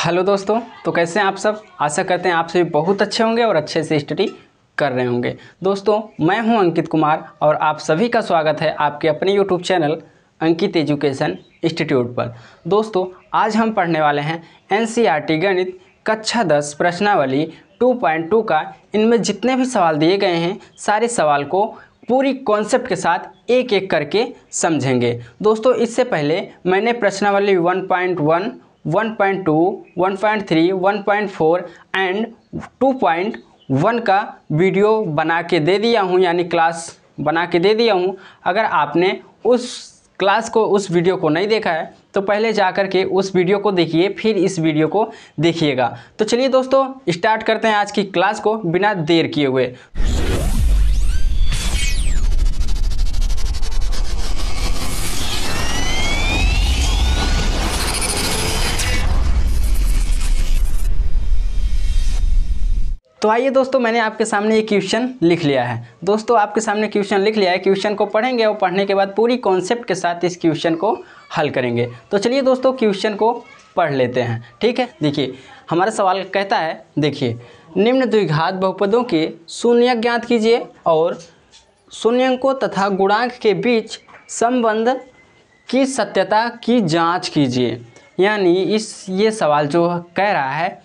Hello दोस्तों, तो कैसे हैं आप सब। आशा करते हैं आप सभी बहुत अच्छे होंगे और अच्छे से स्टडी कर रहे होंगे। दोस्तों, मैं हूं अंकित कुमार और आप सभी का स्वागत है आपके अपने यूट्यूब चैनल अंकित एजुकेशन इंस्टीट्यूट पर। दोस्तों, आज हम पढ़ने वाले हैं एनसीईआरटी गणित कक्षा 10 प्रश्नावली 2.2 का। इनमें जितने भी सवाल दिए गए हैं सारे सवाल को पूरी कॉन्सेप्ट के साथ एक एक करके समझेंगे। दोस्तों, इससे पहले मैंने प्रश्नावली 1.1, 1.2, 1.3, 1.4 एंड 2.1 का वीडियो बना के दे दिया हूँ, यानी क्लास बना के दे दिया हूँ। अगर आपने उस क्लास को, उस वीडियो को नहीं देखा है तो पहले जा कर के उस वीडियो को देखिए, फिर इस वीडियो को देखिएगा। तो चलिए दोस्तों, स्टार्ट करते हैं आज की क्लास को बिना देर किए हुए। तो आइए दोस्तों, मैंने आपके सामने ये क्वेश्चन लिख लिया है। दोस्तों, आपके सामने क्वेश्चन लिख लिया है। क्वेश्चन को पढ़ेंगे और पढ़ने के बाद पूरी कॉन्सेप्ट के साथ इस क्वेश्चन को हल करेंगे। तो चलिए दोस्तों, क्वेश्चन को पढ़ लेते हैं। ठीक है, देखिए हमारा सवाल कहता है, देखिए निम्न द्विघात बहुपदों के शून्यक ज्ञात कीजिए और शून्यकों तथा गुणांक के बीच संबंध की सत्यता की जाँच कीजिए। यानी ये सवाल जो कह रहा है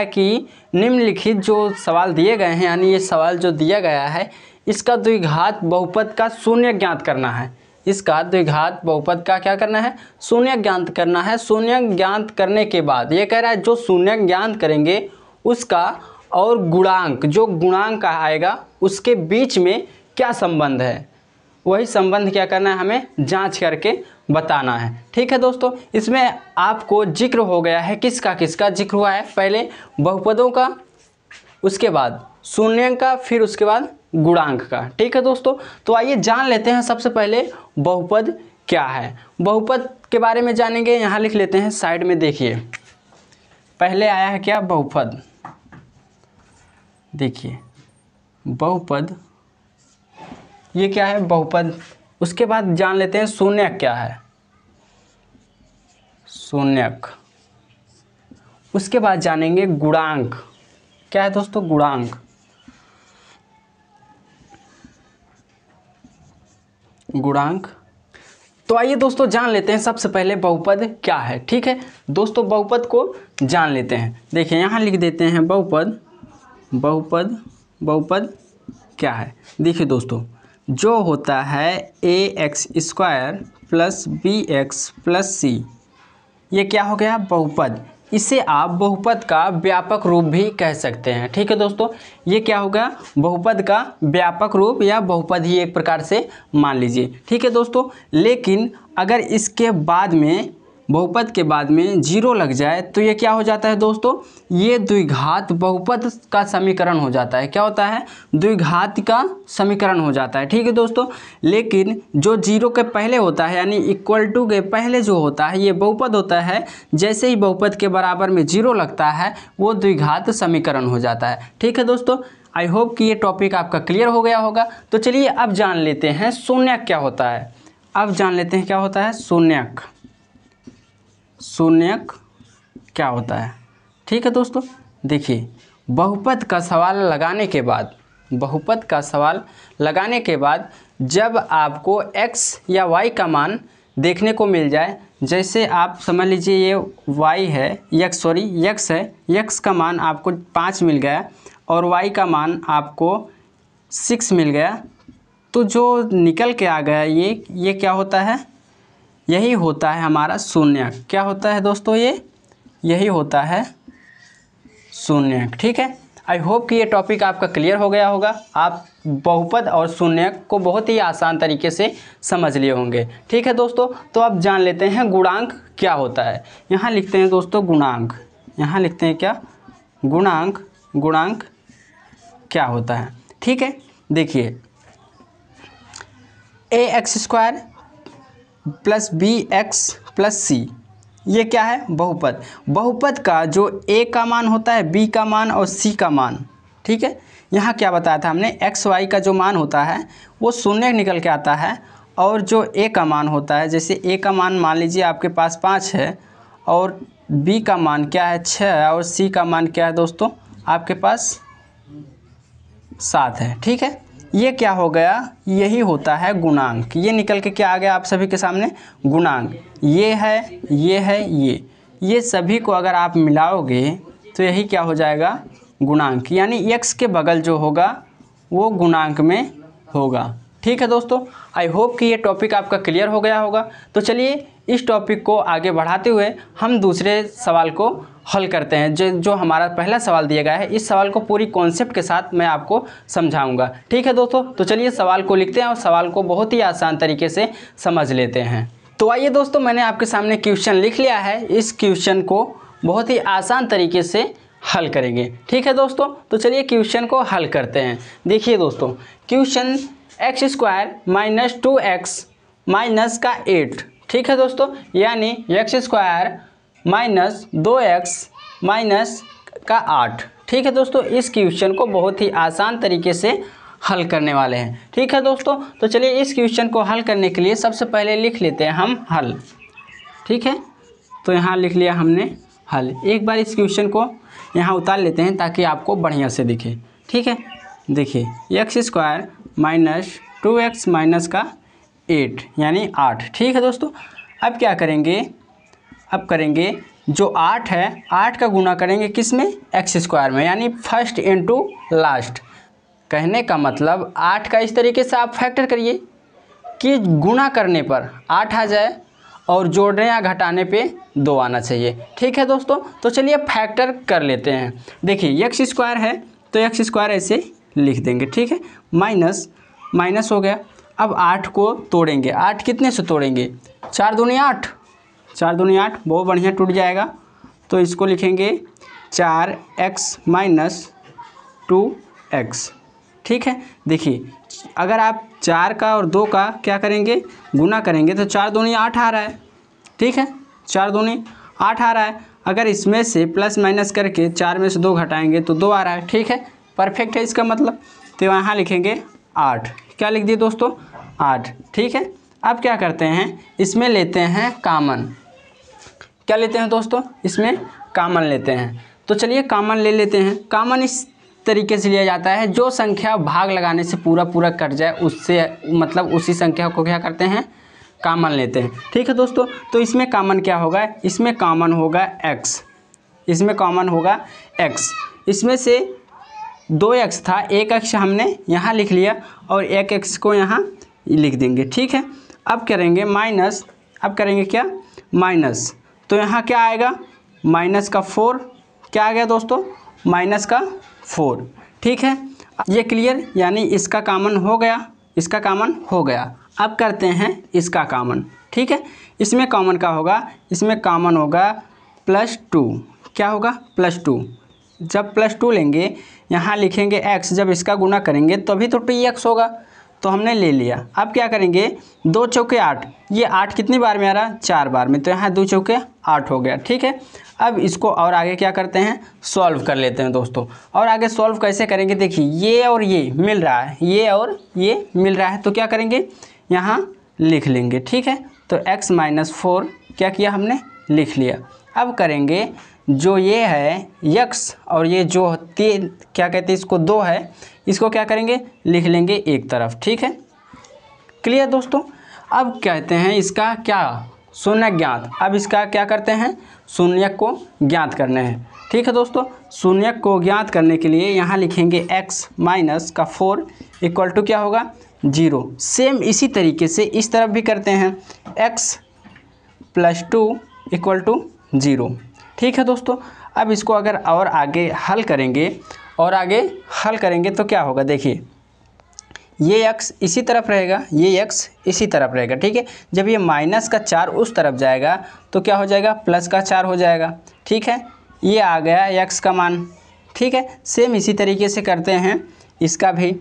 कि निम्नलिखित जो सवाल दिए गए हैं, यानी ये सवाल जो दिया गया है, इसका द्विघात बहुपद का शून्य ज्ञात करना है। इसका द्विघात बहुपद का क्या करना है? शून्य ज्ञात करना है। शून्य ज्ञात करने के बाद ये कह रहा है जो शून्य ज्ञात करेंगे उसका और गुणांक, जो गुणांक आएगा उसके बीच में क्या संबंध है, वही संबंध क्या करना है, हमें जांच करके बताना है। ठीक है दोस्तों, इसमें आपको जिक्र हो गया है, किसका जिक्र हुआ है, पहले बहुपदों का, उसके बाद शून्य का, फिर उसके बाद गुणांक का। ठीक है दोस्तों, तो आइए जान लेते हैं सबसे पहले बहुपद क्या है। बहुपद के बारे में जानेंगे, यहाँ लिख लेते हैं साइड में। देखिए पहले आया है क्या, बहुपद। देखिए बहुपद, ये क्या है, बहुपद। उसके बाद जान लेते हैं शून्यक क्या है, शून्यक। उसके बाद जानेंगे गुणांक क्या है दोस्तों, गुणांक। गुणांक। तो आइए दोस्तों जान लेते हैं सबसे पहले बहुपद क्या है। ठीक है दोस्तों, बहुपद को जान लेते हैं। देखिए यहाँ लिख देते हैं बहुपद। बहुपद क्या है, देखिए दोस्तों, जो होता है ax² plus bx plus c, ये क्या हो गया, बहुपद। इसे आप बहुपद का व्यापक रूप भी कह सकते हैं। ठीक है दोस्तों, ये क्या होगा, बहुपद का व्यापक रूप या बहुपद ही एक प्रकार से मान लीजिए। ठीक है दोस्तों, लेकिन अगर इसके बाद में, बहुपद के बाद में 0 लग जाए तो ये क्या हो जाता है दोस्तों, ये द्विघात बहुपद का समीकरण हो जाता है। क्या होता है, द्विघात का समीकरण हो जाता है। ठीक है दोस्तों, लेकिन जो 0 के पहले होता है, यानी इक्वल टू के पहले जो होता है, ये बहुपद होता है। जैसे ही बहुपद के बराबर में 0 लगता है वो द्विघात समीकरण हो जाता है। ठीक है दोस्तों, आई होप कि ये टॉपिक आपका क्लियर हो गया होगा। तो चलिए अब जान लेते हैं शून्यक क्या होता है। अब जान लेते हैं क्या होता है शून्यक। शून्यक क्या होता है। ठीक है दोस्तों, देखिए बहुपद का सवाल लगाने के बाद, बहुपद का सवाल लगाने के बाद जब आपको x या y का मान देखने को मिल जाए, जैसे आप समझ लीजिए ये y है, x है, x का मान आपको 5 मिल गया और y का मान आपको 6 मिल गया, तो जो निकल के आ गया ये क्या होता है, यही होता है हमारा शून्यक। क्या होता है दोस्तों, यही होता है शून्यक। ठीक है, आई होप कि ये टॉपिक आपका क्लियर हो गया होगा। आप बहुपद और शून्यक को बहुत ही आसान तरीके से समझ लिए होंगे। ठीक है दोस्तों, तो अब जान लेते हैं गुणांक क्या होता है। यहाँ लिखते हैं दोस्तों गुणांक। यहाँ लिखते हैं क्या, गुणांक। गुणांक क्या होता है। ठीक है, देखिए ax² plus bx plus c, ये क्या है, बहुपद। बहुपद का जो a का मान होता है, b का मान और c का मान। ठीक है, यहाँ क्या बताया था हमने, x y का जो मान होता है वो शून्य निकल के आता है, और जो a का मान होता है, जैसे a का मान मान लीजिए आपके पास 5 है और बी का मान क्या है 6 और सी का मान क्या है दोस्तों आपके पास 7 है। ठीक है, ये क्या हो गया, यही होता है गुणांक। ये निकल के क्या आ गया आप सभी के सामने, गुणांक। ये है, ये है, ये सभी को अगर आप मिलाओगे तो यही क्या हो जाएगा, गुणांक। यानी x के बगल जो होगा वो गुणांक में होगा। ठीक है दोस्तों, आई होप कि ये टॉपिक आपका क्लियर हो गया होगा। तो चलिए इस टॉपिक को आगे बढ़ाते हुए हम दूसरे सवाल को हल करते हैं। जो हमारा पहला सवाल दिया गया है, इस सवाल को पूरी कॉन्सेप्ट के साथ मैं आपको समझाऊंगा। ठीक है दोस्तों, तो चलिए सवाल को लिखते हैं और सवाल को बहुत ही आसान तरीके से समझ लेते हैं। तो आइए दोस्तों, मैंने आपके सामने क्वेश्चन लिख लिया है। इस क्वेश्चन को बहुत ही आसान तरीके से हल करेंगे। ठीक है दोस्तों, तो चलिए क्वेश्चन को हल करते हैं। देखिए दोस्तों, क्वेश्चन x² - 2x माइनस का 8। ठीक है दोस्तों, यानी x² - 2x माइनस का 8। ठीक है दोस्तों, इस क्वेश्चन को बहुत ही आसान तरीके से हल करने वाले हैं। ठीक है दोस्तों, तो चलिए इस क्वेश्चन को हल करने के लिए सबसे पहले लिख लेते हैं हम हल। ठीक है, तो यहाँ लिख लिया हमने हल। एक बार इस क्वेश्चन को यहाँ उतार लेते हैं ताकि आपको बढ़िया से दिखे। ठीक है, देखिए x² - 2x माइनस का 8 यानी 8। ठीक है दोस्तों, अब क्या करेंगे, अब करेंगे जो 8 है 8 का गुना करेंगे किस में, x² में, यानी फर्स्ट इनटू लास्ट। कहने का मतलब 8 का इस तरीके से आप फैक्टर करिए कि गुना करने पर 8 आ जाए और जोड़ने या घटाने पे 2 आना चाहिए। ठीक है दोस्तों, तो चलिए फैक्टर कर लेते हैं। देखिए x² है तो x² ऐसे लिख देंगे। ठीक है, माइनस माइनस हो गया। अब 8 को तोड़ेंगे, 8 कितने से तोड़ेंगे, 4 दूनी 8, 4 दूनी 8, बहुत बढ़िया टूट जाएगा। तो इसको लिखेंगे 4x - 2x। ठीक है, देखिए अगर आप 4 का और 2 का क्या करेंगे, गुना करेंगे तो 4 दूनी 8 आ रहा है। ठीक है, 4 दूनी 8 आ रहा है। अगर इसमें से प्लस माइनस करके 4 में से 2 घटाएंगे तो 2 आ रहा है। ठीक है, परफेक्ट है इसका मतलब। तो यहाँ लिखेंगे 8। क्या लिख दिए दोस्तों, 8। ठीक है, अब क्या करते हैं, इसमें लेते हैं कामन। क्या लेते हैं दोस्तों, इसमें कामन लेते हैं। तो चलिए कामन ले लेते हैं। कामन इस तरीके से लिया जाता है जो संख्या भाग लगाने से पूरा पूरा कट जाए, उससे मतलब उसी संख्या को क्या करते हैं, कामन लेते हैं। ठीक है दोस्तों, तो इसमें कामन क्या होगा, इसमें कामन होगा x, इसमें कॉमन होगा x। इसमें से 2x था, एक x हमने यहाँ लिख लिया और एक x को यहाँ लिख देंगे। ठीक है, अब करेंगे माइनस, अब करेंगे क्या, माइनस। तो यहाँ क्या आएगा, माइनस का 4। क्या आ गया दोस्तों, माइनस का 4। ठीक है, ये क्लियर, यानी इसका कामन हो गया, इसका कामन हो गया। अब करते हैं इसका कामन। ठीक है, इसमें कॉमन का होगा, इसमें कॉमन होगा +2। क्या होगा, +2। जब +2 लेंगे यहाँ लिखेंगे x, जब इसका गुना करेंगे तभी तो 2x होगा, तो हमने ले लिया। अब क्या करेंगे, 2 चौके 8, ये 8 कितनी बार में आ रहा, 4 बार में, तो यहाँ 2 चौके 8 हो गया। ठीक है, अब इसको और आगे क्या करते हैं, सॉल्व कर लेते हैं दोस्तों। और आगे सॉल्व कैसे करेंगे, देखिए ये और ये मिल रहा है, ये और ये मिल रहा है, तो क्या करेंगे, यहाँ लिख लेंगे। ठीक है, तो x - 4 क्या किया हमने, लिख लिया। अब करेंगे जो ये है x और ये जो क्या कहते हैं इसको 2 है, इसको क्या करेंगे, लिख लेंगे एक तरफ। ठीक है, क्लियर दोस्तों। अब कहते हैं इसका क्या, शून्य ज्ञात। अब इसका क्या करते हैं, शून्य को ज्ञात करने हैं। ठीक है दोस्तों, शून्य को ज्ञात करने के लिए यहाँ लिखेंगे x - 4 = क्या होगा, 0। सेम इसी तरीके से इस तरफ भी करते हैं, x + 2 = 0। ठीक है दोस्तों, अब इसको अगर और आगे हल करेंगे और आगे हल करेंगे तो क्या होगा, देखिए ये x इसी तरफ रहेगा, ये x इसी तरफ रहेगा। ठीक है, जब ये माइनस का 4 उस तरफ जाएगा तो क्या हो जाएगा, प्लस का 4 हो जाएगा। ठीक है, ये आ गया x का मान। ठीक है, सेम इसी तरीके से करते हैं इसका भी।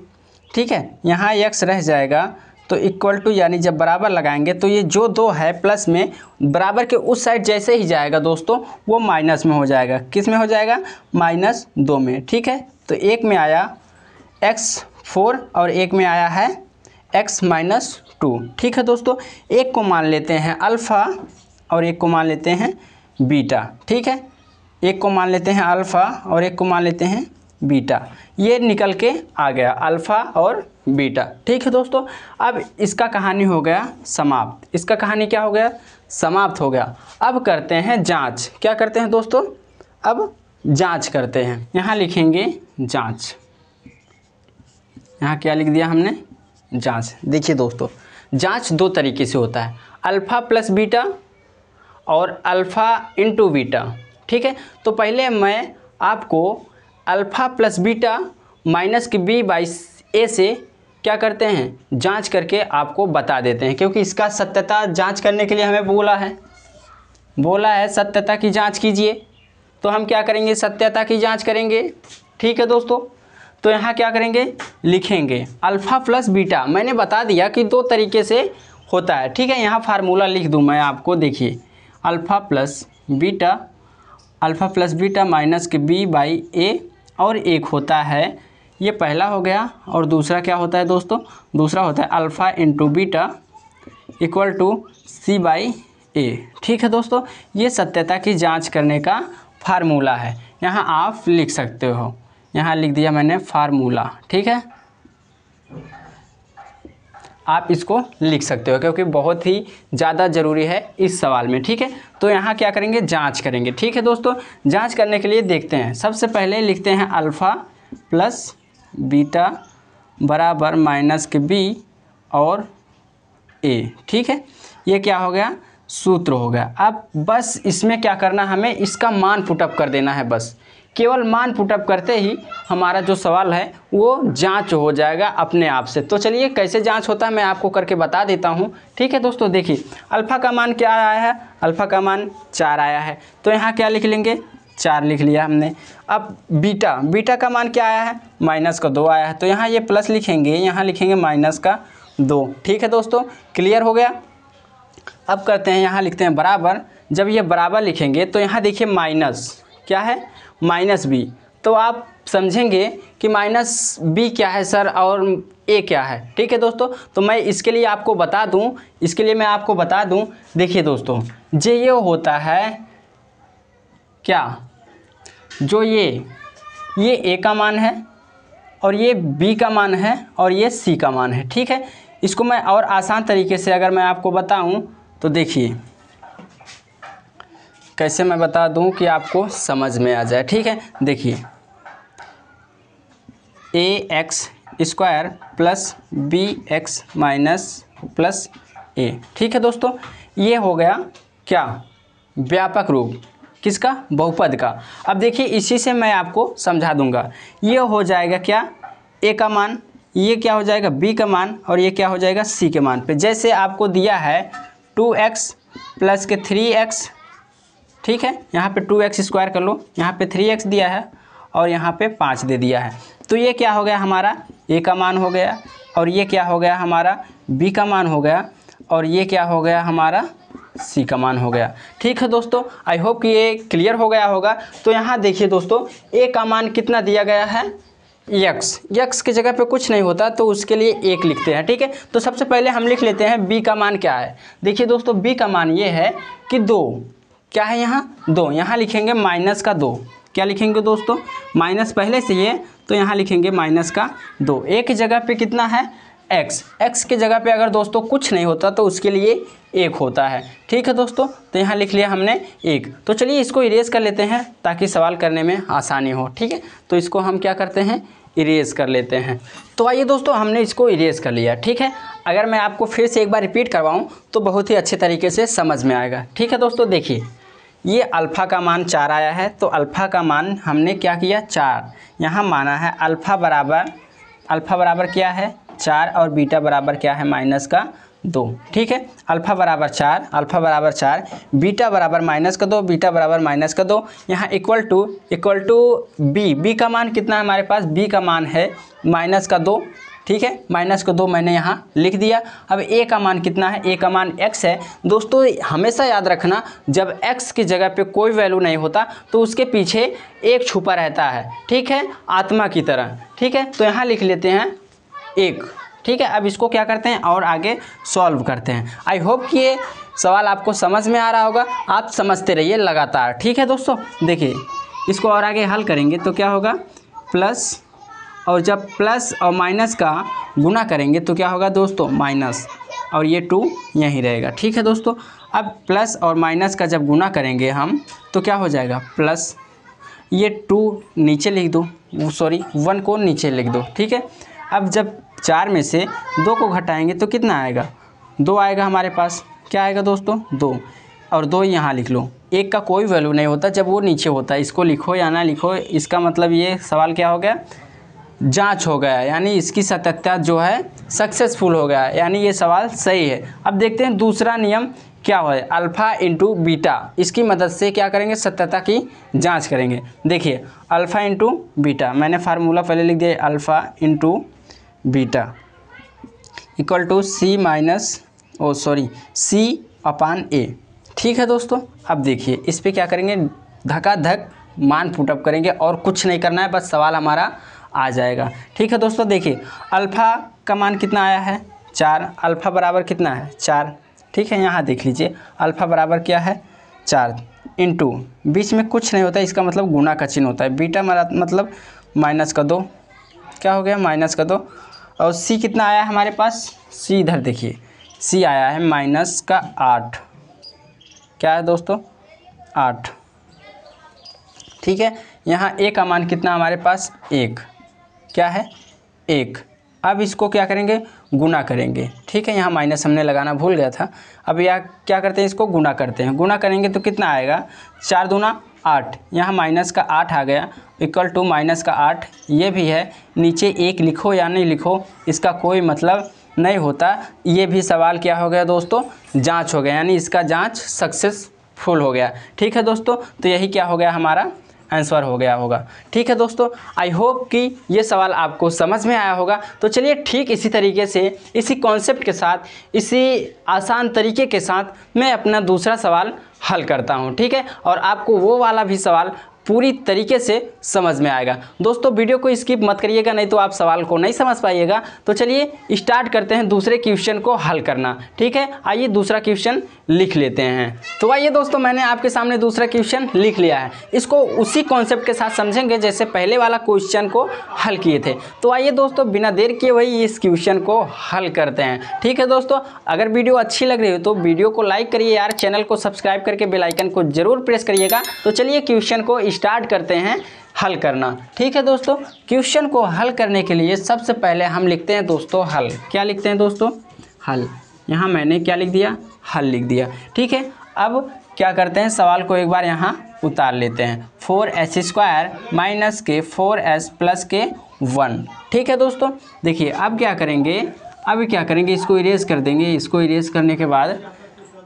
ठीक है, यहाँ x रह जाएगा तो इक्वल टू, यानी जब बराबर लगाएंगे तो ये जो 2 है प्लस में बराबर के उस साइड जैसे ही जाएगा दोस्तों वो माइनस में हो जाएगा। किस में हो जाएगा, -2 में। ठीक है, तो एक में आया x4 और एक में आया है x - 2। ठीक है दोस्तों, एक को मान लेते हैं अल्फ़ा और एक को मान लेते हैं बीटा, ठीक है। एक को मान लेते हैं अल्फ़ा और एक को मान लेते हैं बीटा, ये निकल के आ गया अल्फ़ा और बीटा, ठीक है दोस्तों। अब इसका कहानी हो गया समाप्त, इसका कहानी क्या हो गया, समाप्त हो गया। अब करते हैं जांच, क्या करते हैं दोस्तों, अब जांच करते हैं। यहाँ लिखेंगे जांच, यहाँ क्या लिख दिया हमने, जांच। देखिए दोस्तों, जांच दो तरीके से होता है, अल्फ़ा प्लस बीटा और अल्फ़ा इंटू बीटा, ठीक है। तो पहले मैं आपको अल्फ़ा प्लस बीटा माइनस की बी बाई ए से क्या करते हैं, जांच करके आपको बता देते हैं, क्योंकि इसका सत्यता जांच करने के लिए हमें बोला है सत्यता की जांच कीजिए। तो हम क्या करेंगे, सत्यता की जांच करेंगे, ठीक है दोस्तों। तो यहाँ क्या करेंगे, लिखेंगे अल्फ़ा प्लस बीटा, मैंने बता दिया कि दो तरीके से होता है, ठीक है। यहाँ फार्मूला लिख दूँ मैं आपको, देखिए अल्फ़ा प्लस बीटा माइनस के बी बाई ए, और एक होता है, ये पहला हो गया, और दूसरा क्या होता है दोस्तों, दूसरा होता है alpha into beta equal to C by A, ठीक है दोस्तों। ये सत्यता की जांच करने का फार्मूला है, यहाँ आप लिख सकते हो, यहाँ लिख दिया मैंने फार्मूला, ठीक है। आप इसको लिख सकते हो क्योंकि बहुत ही ज़्यादा ज़रूरी है इस सवाल में, ठीक है। तो यहाँ क्या करेंगे, जांच करेंगे, ठीक है दोस्तों। जांच करने के लिए देखते हैं, सबसे पहले लिखते हैं अल्फ़ा प्लस बीटा बराबर माइनस के बी और ए, ठीक है। ये क्या हो गया, सूत्र हो गया। अब बस इसमें क्या करना, हमें इसका मान पुटअप कर देना है, बस केवल मान पुटअप करते ही हमारा जो सवाल है वो जांच हो जाएगा अपने आप से। तो चलिए कैसे जांच होता है मैं आपको करके बता देता हूँ, ठीक है दोस्तों। देखिए अल्फ़ा का मान क्या आया है, अल्फ़ा का मान 4 आया है, तो यहाँ क्या लिख लेंगे, 4 लिख लिया हमने। अब बीटा का मान क्या आया है, माइनस का 2 आया है, तो यहाँ ये प्लस लिखेंगे, यहाँ लिखेंगे माइनस का 2, ठीक है दोस्तों, क्लियर हो गया। अब करते हैं, यहाँ लिखते हैं बराबर, जब ये बराबर लिखेंगे तो यहाँ देखिए माइनस क्या है, माइनस बी, तो आप समझेंगे कि माइनस बी क्या है सर और ए क्या है, ठीक है दोस्तों। तो मैं इसके लिए आपको बता दूं, देखिए दोस्तों, ये होता है क्या, जो ये ए का मान है और ये बी का मान है और ये सी का मान है, ठीक है। इसको मैं और आसान तरीके से अगर मैं आपको बताऊं तो देखिए कैसे मैं बता दूं कि आपको समझ में आ जाए, ठीक है। देखिए A X square plus B X minus plus A, ठीक है दोस्तों। ये हो गया क्या, व्यापक रूप किसका, बहुपद का। अब देखिए इसी से मैं आपको समझा दूंगा, ये हो जाएगा क्या, ए का मान, ये क्या हो जाएगा बी का मान, और ये क्या हो जाएगा सी के मान पे। जैसे आपको दिया है 2x प्लस के 3x, ठीक है, यहाँ पे 2x स्क्वायर कर लो, यहाँ पे 3x दिया है और यहाँ पे 5 दे दिया है, तो ये क्या हो गया हमारा a का मान हो गया, और ये क्या हो गया हमारा b का मान हो गया, और ये क्या हो गया हमारा c का मान हो गया, ठीक है दोस्तों। आई होप कि ये क्लियर हो गया होगा। तो यहाँ देखिए दोस्तों, a का मान कितना दिया गया है, x की जगह पे कुछ नहीं होता तो उसके लिए 1 लिखते हैं, ठीक है। तो सबसे पहले हम लिख लेते हैं b का मान क्या है। देखिए दोस्तों, b का मान ये है कि 2, क्या है यहाँ 2, यहाँ लिखेंगे माइनस का 2, क्या लिखेंगे दोस्तों, माइनस पहले से ये, तो यहाँ लिखेंगे माइनस का 2। a की जगह पे कितना है x की जगह पे अगर दोस्तों कुछ नहीं होता तो उसके लिए 1 होता है, ठीक है दोस्तों। तो यहाँ लिख लिया हमने 1। तो चलिए इसको इरेज कर लेते हैं ताकि सवाल करने में आसानी हो, ठीक है। तो इसको हम क्या करते हैं, इरेज कर लेते हैं। तो आइए दोस्तों, हमने इसको इरेज कर लिया, ठीक है। अगर मैं आपको फिर से एक बार रिपीट करवाऊँ तो बहुत ही अच्छे तरीके से समझ में आएगा, ठीक है दोस्तों। देखिए ये अल्फ़ा का मान 4 आया है, तो अल्फ़ा का मान हमने क्या किया 4, यहाँ माना है अल्फ़ा बराबर क्या है 4, और बीटा बराबर क्या है माइनस का 2, ठीक है। अल्फ़ा बराबर 4, बीटा बराबर माइनस का 2, बीटा बराबर माइनस का 2, यहाँ इक्वल टू बी का मान कितना है हमारे पास, बी का मान है माइनस का 2, ठीक है, माइनस को 2 मैंने यहाँ लिख दिया। अब a का मान कितना है, a का मान x है। दोस्तों हमेशा याद रखना, जब x की जगह पे कोई वैल्यू नहीं होता तो उसके पीछे एक छुपा रहता है, ठीक है, आत्मा की तरह, ठीक है। तो यहाँ लिख लेते हैं 1, ठीक है। अब इसको क्या करते हैं और आगे सॉल्व करते हैं। आई होप कि ये सवाल आपको समझ में आ रहा होगा, आप समझते रहिए लगातार। ठीक है दोस्तों, देखिए इसको और आगे हल करेंगे तो क्या होगा, प्लस, और जब प्लस और माइनस का गुना करेंगे तो क्या होगा दोस्तों, माइनस, और ये 2 यहीं रहेगा। ठीक है दोस्तों, अब प्लस और माइनस का जब गुना करेंगे हम तो क्या हो जाएगा, प्लस, ये 2 नीचे लिख दो, सॉरी 1 को नीचे लिख दो। ठीक है, अब जब 4 में से 2 को घटाएंगे तो कितना आएगा, 2 आएगा हमारे पास। क्या आएगा दोस्तों, 2, और 2 यहाँ लिख लो। 1 का कोई वैल्यू नहीं होता जब वो नीचे होता है, इसको लिखो या ना लिखो, इसका मतलब ये सवाल क्या हो गया, जांच हो गया, यानी इसकी सत्यता जो है सक्सेसफुल हो गया, यानी ये सवाल सही है। अब देखते हैं दूसरा नियम क्या है, अल्फ़ा इंटू बीटा, इसकी मदद से क्या करेंगे, सत्यता की जांच करेंगे। देखिए अल्फ़ा इंटू बीटा, मैंने फार्मूला पहले लिख दिया, alpha into beta equal to C upon A. ठीक है दोस्तों, अब देखिए इस पर क्या करेंगे, धकाधक मान पुटअप करेंगे और कुछ नहीं करना है, बस सवाल हमारा आ जाएगा। ठीक है दोस्तों, देखिए अल्फ़ा का मान कितना आया है, 4, अल्फ़ा बराबर कितना है, 4। ठीक है, यहाँ देख लीजिए अल्फ़ा बराबर क्या है, 4 इंटू, बीच में कुछ नहीं होता, इसका मतलब गुना का चिन्ह होता है, बीटा मतलब माइनस का 2, क्या हो गया, माइनस का 2, और सी कितना आया है हमारे पास, सी इधर देखिए, सी आया है माइनस का 8। क्या है दोस्तों, 8। ठीक है, यहाँ ए का मान कितना हमारे पास, 1, क्या है, 1। अब इसको क्या करेंगे, गुना करेंगे। ठीक है, यहाँ माइनस हमने लगाना भूल गया था, अब यह क्या करते हैं, इसको गुना करते हैं। गुना करेंगे तो कितना आएगा, 4 दूना 8, यहाँ माइनस का 8 आ गया, इक्वल टू माइनस का 8, ये भी है, नीचे 1 लिखो या नहीं लिखो इसका कोई मतलब नहीं होता, ये भी सवाल क्या हो गया दोस्तों, जांच हो गया, यानी इसका जांच सक्सेसफुल हो गया। ठीक है दोस्तों, तो यही क्या हो गया, हमारा आंसर हो गया होगा। ठीक है दोस्तों, आई होप कि ये सवाल आपको समझ में आया होगा। तो चलिए ठीक इसी तरीके से, इसी कॉन्सेप्ट के साथ, इसी आसान तरीके के साथ मैं अपना दूसरा सवाल हल करता हूँ। ठीक है, और आपको वो वाला भी सवाल पूरी तरीके से समझ में आएगा। दोस्तों वीडियो को स्किप मत करिएगा, नहीं तो आप सवाल को नहीं समझ पाइएगा। तो चलिए स्टार्ट करते हैं दूसरे क्वेश्चन को हल करना। ठीक है, आइए दूसरा क्वेश्चन लिख लेते हैं। तो आइए दोस्तों, मैंने आपके सामने दूसरा क्वेश्चन लिख लिया है, इसको उसी कॉन्सेप्ट के साथ समझेंगे जैसे पहले वाला क्वेश्चन को हल किए थे। तो आइए दोस्तों, बिना देर किए वही इस क्वेश्चन को हल करते हैं। ठीक है दोस्तों, अगर वीडियो अच्छी लग रही हो तो वीडियो को लाइक करिए यार, चैनल को सब्सक्राइब करके बेल आइकन को जरूर प्रेस करिएगा। तो चलिए क्वेश्चन को स्टार्ट करते हैं हल करना। ठीक है दोस्तों, क्वेश्चन को हल करने के लिए सबसे पहले हम लिखते हैं दोस्तों हल। क्या लिखते हैं दोस्तों, हल। यहाँ मैंने क्या लिख दिया, हल लिख दिया। ठीक है, अब क्या करते हैं, सवाल को एक बार यहाँ उतार लेते हैं, 4s² माइनस के 4s प्लस के 1। ठीक है दोस्तों, देखिए अब क्या करेंगे, इसको इरेज कर देंगे। इसको इरेज करने के बाद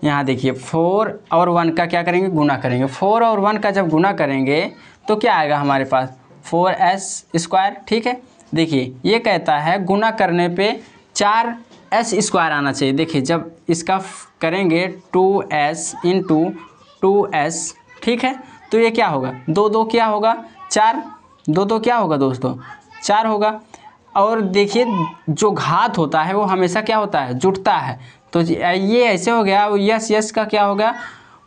यहाँ देखिए 4 और 1 का क्या करेंगे, गुना करेंगे। 4 और 1 का जब गुना करेंगे तो क्या आएगा हमारे पास, 4s²। ठीक है, देखिए ये कहता है गुना करने पे 4s² आना चाहिए। देखिए जब इसका करेंगे 2s इंटू 2s, ठीक है, तो ये क्या होगा, 2 क्या होगा, 4, 2 क्या होगा दोस्तों, 4 होगा। और देखिए जो घात होता है वो हमेशा क्या होता है, जुटता है। तो ये ऐसे हो गया, यस का क्या हो गया,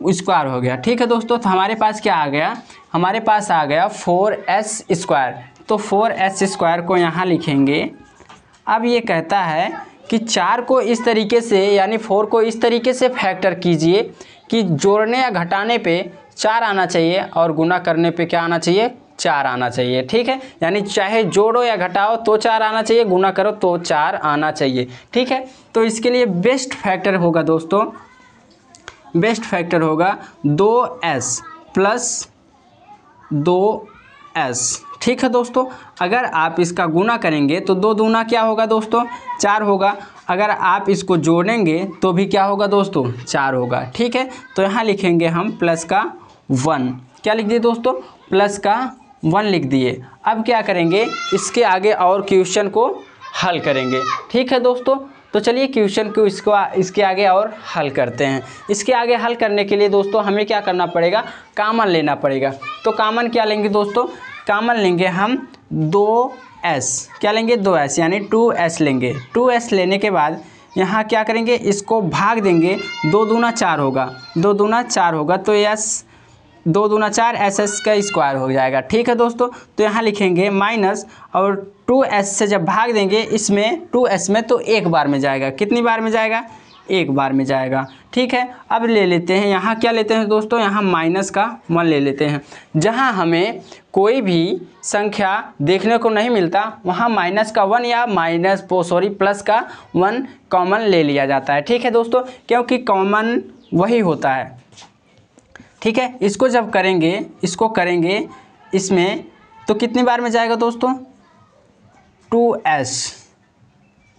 स्क्वायर हो गया। ठीक है दोस्तों, तो हमारे पास क्या आ गया, हमारे पास आ गया 4s²। तो 4s² को यहाँ लिखेंगे। अब ये कहता है कि 4 को इस तरीके से, यानी 4 को इस तरीके से फैक्टर कीजिए कि जोड़ने या घटाने पे 4 आना चाहिए और गुना करने पे क्या आना चाहिए, 4 आना चाहिए। ठीक है, यानी चाहे जोड़ो या घटाओ तो 4 आना चाहिए, गुना करो तो 4 आना चाहिए। ठीक है, तो इसके लिए बेस्ट फैक्टर होगा दोस्तों, बेस्ट फैक्टर होगा 2s प्लस 2s। ठीक है दोस्तों, अगर आप इसका गुना करेंगे तो 2 दूना क्या होगा दोस्तों, 4 होगा। अगर आप इसको जोड़ेंगे तो भी क्या होगा दोस्तों, 4 होगा। ठीक है, तो यहाँ लिखेंगे हम प्लस का 1। क्या लिख दिए दोस्तों, प्लस का 1 लिख दिए। अब क्या करेंगे, इसके आगे और क्वेश्चन को हल करेंगे। ठीक है दोस्तों, तो चलिए क्वेश्चन को इसके आगे और हल करते हैं। इसके आगे हल करने के लिए दोस्तों हमें क्या करना पड़ेगा, कामन लेना पड़ेगा। तो कामन क्या लेंगे दोस्तों, कामन लेंगे हम 2s। क्या लेंगे, 2s, यानी 2s लेंगे। 2s लेने के बाद यहाँ क्या करेंगे, इसको भाग देंगे, 2 दूना 4 होगा, 2 दूना 4 होगा तो यस 2 दूना 4 SS का स्क्वायर हो जाएगा। ठीक है दोस्तों, तो यहाँ लिखेंगे माइनस और 2S से जब भाग देंगे इसमें 2S में तो एक बार में जाएगा। कितनी बार में जाएगा, एक बार में जाएगा। ठीक है, अब ले लेते हैं यहाँ क्या लेते हैं दोस्तों, यहाँ माइनस का 1 ले लेते हैं। जहाँ हमें कोई भी संख्या देखने को नहीं मिलता वहाँ माइनस का 1 या प्लस का 1 कॉमन ले लिया जाता है। ठीक है दोस्तों, क्योंकि कॉमन वही होता है। ठीक है, इसको जब करेंगे, इसको करेंगे इसमें तो कितनी बार में जाएगा दोस्तों, 2S,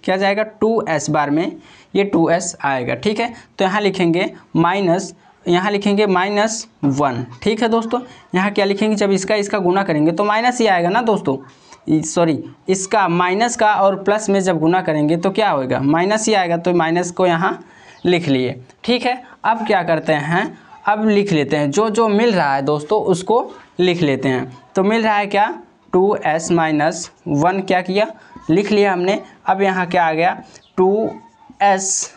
क्या जाएगा 2S बार में, ये 2S आएगा। ठीक है, तो यहाँ लिखेंगे माइनस, यहाँ लिखेंगे -1। ठीक है दोस्तों, यहाँ क्या लिखेंगे, जब इसका गुना करेंगे तो माइनस ही आएगा ना दोस्तों, सॉरी इसका माइनस का और प्लस में जब गुना करेंगे तो क्या होएगा, माइनस ही आएगा, तो माइनस को यहाँ लिख लिए। ठीक है, अब क्या करते हैं, अब लिख लेते हैं जो जो मिल रहा है दोस्तों उसको लिख लेते हैं। तो मिल रहा है क्या, 2S - 1 क्या किया, लिख लिया हमने। अब यहाँ क्या आ गया, 2S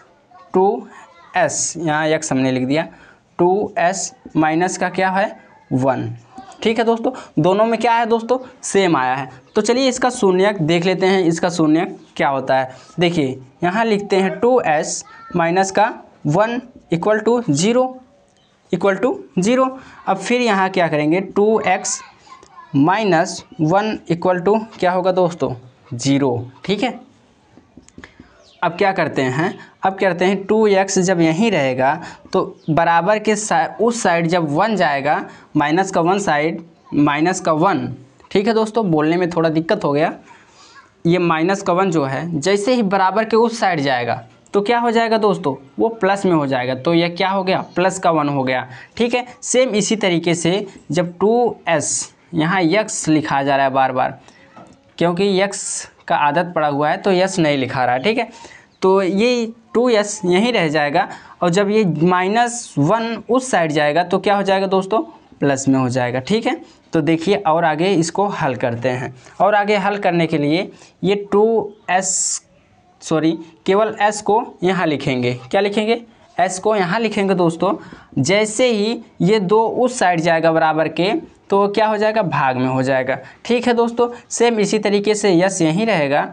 यहाँ x हमने लिख दिया, 2S माइनस का क्या है 1। ठीक है दोस्तों, दोनों में क्या है दोस्तों, सेम आया है। तो चलिए इसका शून्यक देख लेते हैं, इसका शून्यक क्या होता है। देखिए यहाँ लिखते हैं 2S माइनस का 1 इक्वल टू 0। अब फिर यहाँ क्या करेंगे, 2x माइनस 1 इक्वल टू क्या होगा दोस्तों, 0। ठीक है, अब क्या करते हैं, 2x जब यहीं रहेगा तो बराबर के उस साइड जब 1 जाएगा, माइनस का 1 साइड, माइनस का 1। ठीक है दोस्तों, बोलने में थोड़ा दिक्कत हो गया। ये माइनस का 1 जो है जैसे ही बराबर के उस साइड जाएगा तो क्या हो जाएगा दोस्तों, वो प्लस में हो जाएगा, तो यह क्या हो गया, प्लस का 1 हो गया। ठीक है, सेम इसी तरीके से जब 2S, यहाँ x लिखा जा रहा है बार बार, क्योंकि x का आदत पड़ा हुआ है तो s नहीं लिखा रहा है। ठीक है, तो ये 2S यहीं रह जाएगा, और जब ये -1 उस साइड जाएगा तो क्या हो जाएगा दोस्तों, प्लस में हो जाएगा। ठीक है, तो देखिए और आगे इसको हल करते हैं, और आगे हल करने के लिए ये 2S केवल s को यहाँ लिखेंगे, क्या लिखेंगे, s को यहाँ लिखेंगे दोस्तों। जैसे ही ये 2 उस साइड जाएगा बराबर के तो क्या हो जाएगा, भाग में हो जाएगा। ठीक है दोस्तों, सेम इसी तरीके से यस यहीं रहेगा,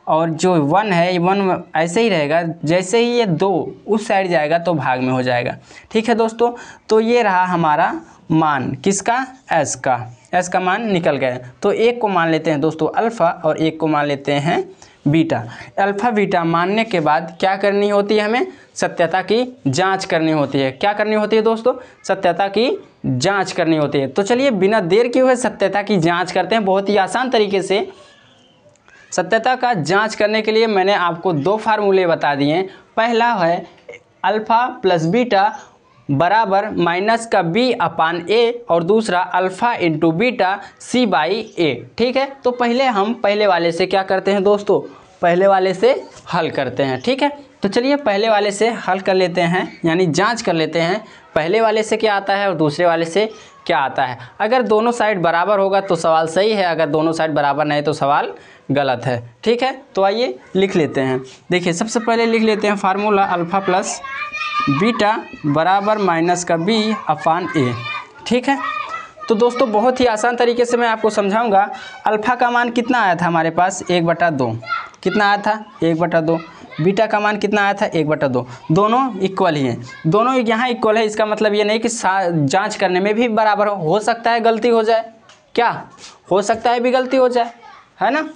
और जो 1 है 1 ऐसे ही रहेगा, जैसे ही ये 2 उस साइड जाएगा तो भाग में हो जाएगा। ठीक है दोस्तों, तो ये रहा हमारा मान, किसका, s का मान निकल गया। तो एक को मान लेते हैं दोस्तों अल्फ़ा और एक को मान लेते हैं बीटा। अल्फ़ा बीटा मानने के बाद क्या करनी होती है, हमें सत्यता की जांच करनी होती है। क्या करनी होती है दोस्तों, सत्यता की जांच करनी होती है। तो चलिए बिना देर किए हुए सत्यता की जांच करते हैं। बहुत ही आसान तरीके से सत्यता का जांच करने के लिए मैंने आपको 2 फार्मूले बता दिए। पहला है अल्फ़ा प्लस बीटा बराबर माइनस का b/a, और दूसरा अल्फ़ा इंटू बीटा c/a। ठीक है, तो पहले हम पहले वाले से क्या करते हैं दोस्तों, पहले वाले से हल करते हैं। ठीक है, तो चलिए पहले वाले से हल कर लेते हैं, यानी जांच कर लेते हैं पहले वाले से क्या आता है और दूसरे वाले से क्या आता है। अगर दोनों साइड बराबर होगा तो सवाल सही है, अगर दोनों साइड बराबर नहीं तो सवाल गलत है। ठीक है, तो आइए लिख लेते हैं। देखिए सबसे पहले लिख लेते हैं फार्मूला अल्फ़ा प्लस बीटा बराबर माइनस का b/a। ठीक है, तो दोस्तों बहुत ही आसान तरीके से मैं आपको समझाऊंगा। अल्फ़ा का मान कितना आया था हमारे पास, 1/2। कितना आया था, 1/2। बीटा का मान कितना आया था, 1/2। दोनों इक्वल ही हैं, दोनों यहाँ इक्वल है। इसका मतलब ये नहीं कि जांच करने में भी बराबर हो सकता है गलती हो जाए, क्या हो सकता है भी गलती हो जाए, है ना।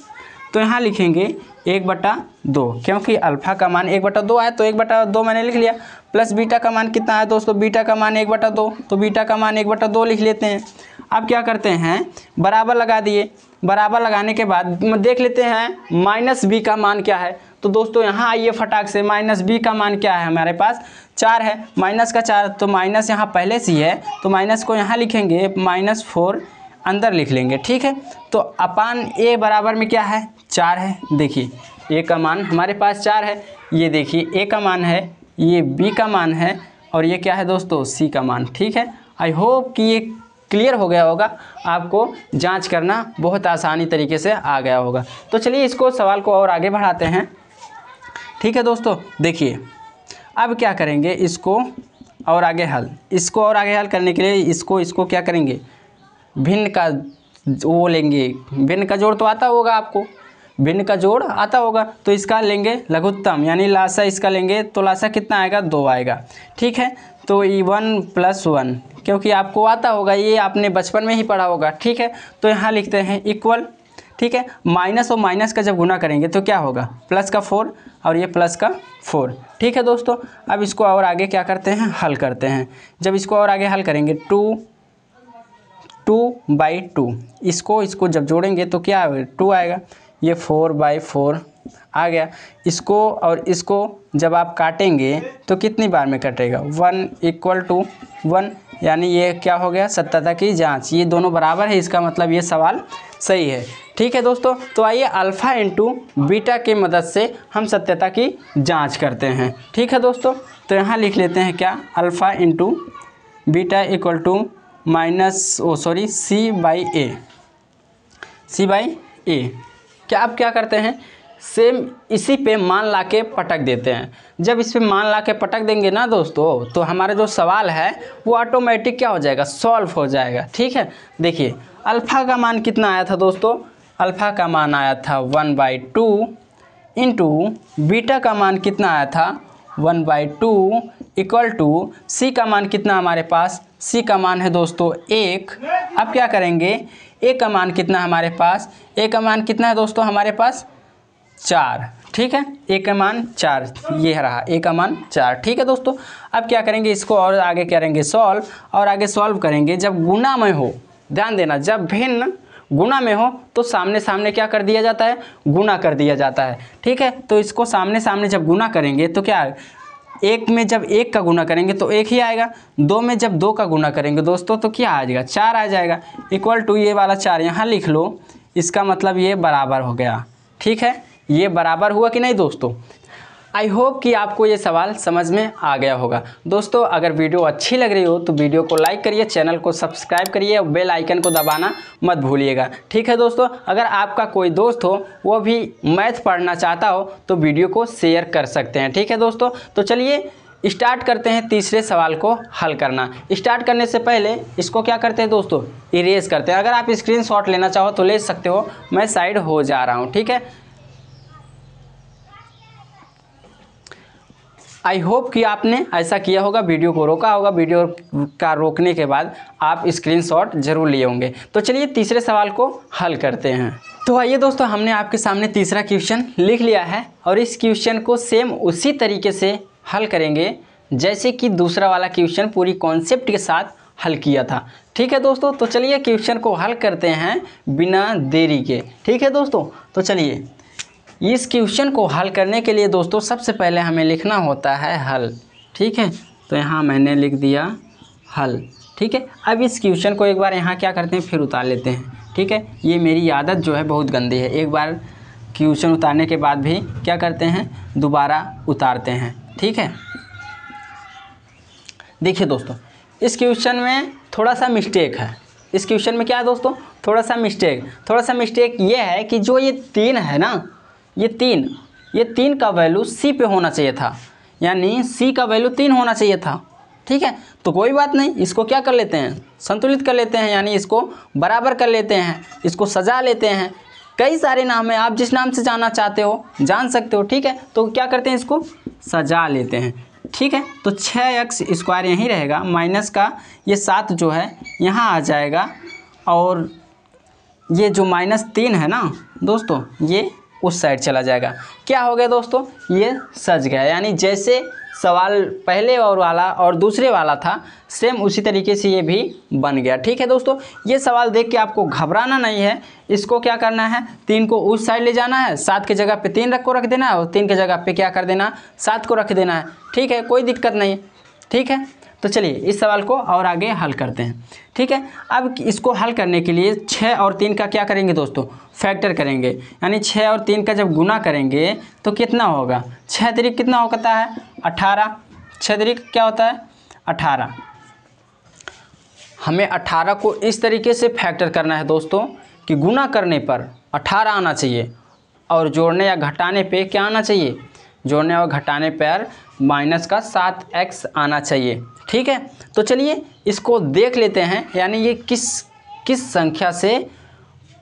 तो यहाँ लिखेंगे 1/2, क्योंकि अल्फ़ा का मान 1/2 आया तो 1/2 मैंने लिख लिया। प्लस बीटा का मान कितना आया दोस्तों, बीटा का मान 1/2, तो बीटा का मान 1/2 लिख लेते हैं। अब क्या करते हैं, बराबर लगा दिए। बराबर लगाने के बाद देख लेते हैं माइनस बी का मान क्या है। तो दोस्तों यहाँ आइए फटाक से, माइनस बी का मान क्या है, हमारे पास 4 है, माइनस का 4, तो माइनस यहाँ पहले से ही है तो माइनस को यहाँ लिखेंगे, -4 अंदर लिख लेंगे। ठीक है, तो अपान ए बराबर में क्या है, 4 है। देखिए ए का मान हमारे पास 4 है, ये देखिए ए का मान है, ये बी का मान है, और ये क्या है दोस्तों, सी का मान। ठीक है, आई होप कि ये क्लियर हो गया होगा, आपको जांच करना बहुत आसानी तरीके से आ गया होगा। तो चलिए इसको सवाल को और आगे बढ़ाते हैं। ठीक है दोस्तों, देखिए अब क्या करेंगे, इसको और आगे हल, इसको और आगे हल करने के लिए इसको क्या करेंगे, भिन्न का वो लेंगे, भिन्न का जोड़ तो आता होगा आपको, भिन्न का जोड़ आता होगा, तो इसका लेंगे लघुत्तम यानी लासा, इसका लेंगे तो लासा कितना आएगा, 2 आएगा। ठीक है, तो 1 + 1 क्योंकि आपको आता होगा, ये आपने बचपन में ही पढ़ा होगा। ठीक है, तो यहाँ लिखते हैं इक्वल। ठीक है, माइनस और माइनस का जब गुना करेंगे तो क्या होगा, प्लस का 4 और ये प्लस का 4। ठीक है दोस्तों, अब इसको और आगे क्या करते हैं, हल करते हैं। जब इसको और आगे हल करेंगे 2/2 इसको जब जोड़ेंगे तो क्या आएगा, 2 आएगा, ये 4/4 आ गया। इसको और इसको जब आप काटेंगे तो कितनी बार में कटेगा, 1 = 1 यानी ये क्या हो गया, सत्यता की जांच, ये दोनों बराबर है, इसका मतलब ये सवाल सही है। ठीक है दोस्तों, तो आइए अल्फ़ा × बीटा की मदद से हम सत्यता की जांच करते हैं। ठीक है दोस्तों, तो यहाँ लिख लेते हैं क्या, अल्फ़ा × बीटा = C/A। क्या आप क्या करते हैं, सेम इसी पे मान ला के पटक देते हैं। जब इस पे मान ला के पटक देंगे ना दोस्तों, तो हमारा जो सवाल है वो ऑटोमेटिक क्या हो जाएगा, सॉल्व हो जाएगा। ठीक है, देखिए अल्फ़ा का मान कितना आया था दोस्तों, अल्फ़ा का मान आया था 1/2 × बीटा का मान कितना आया था, 1/2 = C का मान कितना हमारे पास, C का मान है दोस्तों 1। अब क्या करेंगे, A का मान कितना हमारे पास, A का मान कितना है दोस्तों हमारे पास, 4। ठीक है, A का मान 4, ये रहा A का मान 4। ठीक है दोस्तों, अब क्या करेंगे, इसको और आगे करेंगे सॉल्व, और आगे सॉल्व करेंगे जब गुना में हो। ध्यान देना, जब भिन्न गुना में हो तो सामने सामने क्या कर दिया जाता है, गुना कर दिया जाता है। ठीक है, तो इसको सामने सामने जब गुना करेंगे तो क्या, 1 में जब 1 का गुना करेंगे तो 1 ही आएगा, 2 में जब 2 का गुना करेंगे दोस्तों तो क्या आ जाएगा, 4 आ जाएगा, = ये वाला 4 यहाँ लिख लो, इसका मतलब ये बराबर हो गया। ठीक है, ये बराबर हुआ कि नहीं दोस्तों। आई होप कि आपको ये सवाल समझ में आ गया होगा। दोस्तों अगर वीडियो अच्छी लग रही हो तो वीडियो को लाइक करिए, चैनल को सब्सक्राइब करिए और बेल आइकन को दबाना मत भूलिएगा। ठीक है दोस्तों, अगर आपका कोई दोस्त हो वो भी मैथ पढ़ना चाहता हो तो वीडियो को शेयर कर सकते हैं। ठीक है दोस्तों, तो चलिए स्टार्ट करते हैं तीसरे सवाल को हल करना। स्टार्ट करने से पहले इसको क्या करते हैं दोस्तों, इरेज करते हैं। अगर आप स्क्रीनशॉट लेना चाहो तो ले सकते हो, मैं साइड हो जा रहा हूँ। ठीक है, आई होप कि आपने ऐसा किया होगा, वीडियो को रोका होगा, वीडियो का रोकने के बाद आप स्क्रीनशॉट जरूर लिए होंगे। तो चलिए तीसरे सवाल को हल करते हैं। तो आइए दोस्तों, हमने आपके सामने तीसरा क्वेश्चन लिख लिया है और इस क्वेश्चन को सेम उसी तरीके से हल करेंगे जैसे कि दूसरा वाला क्वेश्चन पूरी कॉन्सेप्ट के साथ हल किया था। ठीक है दोस्तों, तो चलिए क्वेश्चन को हल करते हैं बिना देरी के। ठीक है दोस्तों, तो चलिए इस क्वेश्चन को हल करने के लिए दोस्तों सबसे पहले हमें लिखना होता है हल। ठीक है, तो यहाँ मैंने लिख दिया हल। ठीक है, अब इस क्वेश्चन को एक बार यहाँ क्या करते हैं, फिर उतार लेते हैं। ठीक है, ये मेरी आदत जो है बहुत गंदी है, एक बार क्वेश्चन उतारने के बाद भी क्या करते हैं, दोबारा उतारते हैं। ठीक है, देखिए दोस्तों इस क्वेश्चन में थोड़ा सा मिस्टेक है। इस क्वेश्चन में क्या है दोस्तों, थोड़ा सा मिस्टेक ये है कि जो ये 3 है ना, ये 3 का वैल्यू C पे होना चाहिए था, यानी C का वैल्यू 3 होना चाहिए था। ठीक है, तो कोई बात नहीं, इसको क्या कर लेते हैं, संतुलित कर लेते हैं, यानी इसको बराबर कर लेते हैं, इसको सजा लेते हैं। कई सारे नाम है, आप जिस नाम से जानना चाहते हो जान सकते हो। ठीक है, तो क्या करते हैं, इसको सजा लेते हैं। ठीक है, तो 6x² यहीं रहेगा, माइनस का ये 7 जो है यहाँ आ जाएगा, और ये जो -3 है ना दोस्तों, ये उस साइड चला जाएगा। क्या हो गया दोस्तों, ये सज गया, यानी जैसे सवाल पहले और वाला और दूसरे वाला था सेम उसी तरीके से ये भी बन गया। ठीक है दोस्तों, ये सवाल देख के आपको घबराना नहीं है। इसको क्या करना है, 3 को उस साइड ले जाना है, 7 की जगह पे 3 रख देना है, और 3 की जगह पे क्या कर देना, 7 को रख देना है। ठीक है, कोई दिक्कत नहीं। ठीक है, तो चलिए इस सवाल को और आगे हल करते हैं। ठीक है, अब इसको हल करने के लिए 6 और 3 का क्या करेंगे दोस्तों, फैक्टर करेंगे, यानी 6 और 3 का जब गुना करेंगे तो कितना होगा, 6 त्रिक कितना होता है, 18। 6 त्रिक क्या होता है, 18। हमें 18 को इस तरीके से फैक्टर करना है दोस्तों कि गुना करने पर 18 आना चाहिए और जोड़ने या घटाने पे क्या आना चाहिए, जोड़ने और घटाने पर माइनस का 7x आना चाहिए। ठीक है, तो चलिए इसको देख लेते हैं, यानी ये किस संख्या से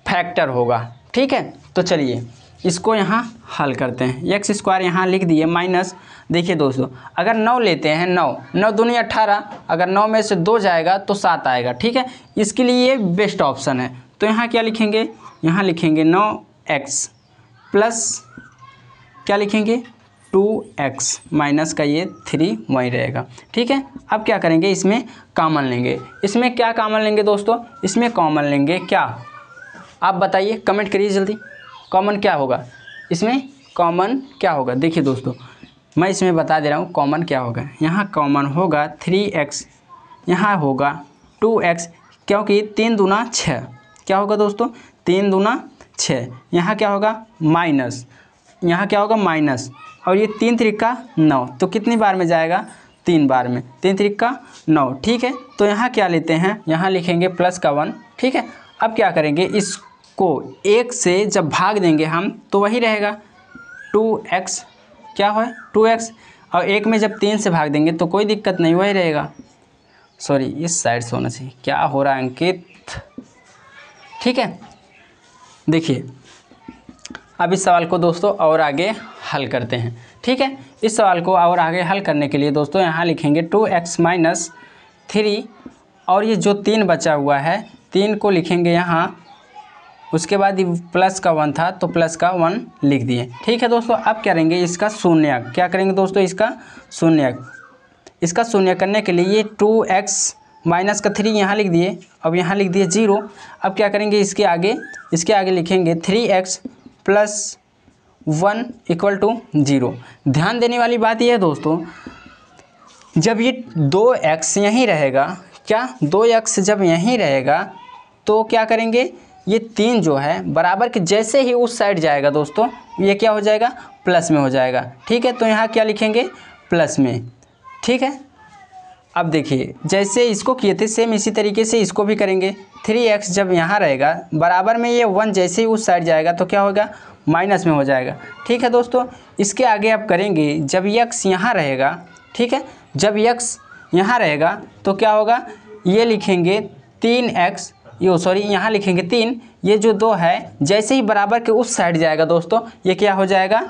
फैक्टर होगा। ठीक है, तो चलिए इसको यहाँ हल करते हैं। एक्स स्क्वायर यहाँ लिख दिए माइनस, देखिए दोस्तों अगर 9 लेते हैं, 9 दूनी 18, अगर 9 में से 2 जाएगा तो 7 आएगा। ठीक है, इसके लिए ये बेस्ट ऑप्शन है। तो यहाँ क्या लिखेंगे, यहाँ लिखेंगे 9x प्लस क्या लिखेंगे 2x माइनस का ये 3 वहीं रहेगा। ठीक है, अब क्या करेंगे, इसमें कॉमन लेंगे। इसमें क्या कॉमन लेंगे दोस्तों, इसमें कॉमन लेंगे क्या, आप बताइए, कमेंट करिए जल्दी। कॉमन क्या होगा इसमें, कॉमन क्या होगा, देखिए दोस्तों मैं इसमें बता दे रहा हूँ कॉमन क्या होगा। यहाँ कॉमन होगा 3x, यहाँ होगा 2x, क्योंकि 3 दूना 6, क्या होगा दोस्तों 3 दूना 6, यहाँ क्या होगा माइनस, यहाँ क्या होगा माइनस, और ये 3 त्रिका 9, तो कितनी बार में जाएगा 3 बार में, 3 त्रिका 9। ठीक है, तो यहाँ क्या लेते हैं, यहाँ लिखेंगे प्लस का 1। ठीक है, अब क्या करेंगे, इसको 1 से जब भाग देंगे हम तो वही रहेगा 2x, क्या है 2x, और 1 में जब 3 से भाग देंगे तो कोई दिक्कत नहीं, वही रहेगा। सॉरी इस साइड से होना चाहिए, क्या हो रहा है अंकित। ठीक है, देखिए अब इस सवाल को दोस्तों और आगे हल करते हैं। ठीक है, इस सवाल को और आगे हल करने के लिए दोस्तों यहाँ लिखेंगे 2x माइनस 3, और ये जो 3 बचा हुआ है 3 को लिखेंगे यहाँ, उसके बाद प्लस का 1 था तो प्लस का 1 लिख दिए। ठीक है दोस्तों, अब क्या करेंगे, इसका शून्यक, क्या करेंगे दोस्तों इसका शून्यक, इसका शून्य करने के लिए ये 2x माइनस का 3 यहाँ लिख दिए, अब यहाँ लिख दिए 0। अब क्या करेंगे, इसके आगे लिखेंगे 3x प्लस 1 इक्वल टू 0। ध्यान देने वाली बात यह है दोस्तों, जब ये 2x यहीं रहेगा, क्या 2x जब यहीं रहेगा तो क्या करेंगे, ये 3 जो है बराबर के जैसे ही उस साइड जाएगा दोस्तों ये क्या हो जाएगा प्लस में हो जाएगा। ठीक है, तो यहाँ क्या लिखेंगे प्लस में। ठीक है, अब देखिए जैसे इसको किए थे सेम इसी तरीके से इसको भी करेंगे। 3x जब यहाँ रहेगा बराबर में ये 1 जैसे ही उस साइड जाएगा तो क्या होगा माइनस में हो जाएगा। ठीक है दोस्तों, इसके आगे आप करेंगे जब x यहाँ रहेगा, ठीक है, जब x यहाँ रहेगा तो क्या होगा, ये लिखेंगे 3x, यहाँ लिखेंगे 3, ये जो 2 है जैसे ही बराबर के उस साइड जाएगा दोस्तों ये क्या हो जाएगा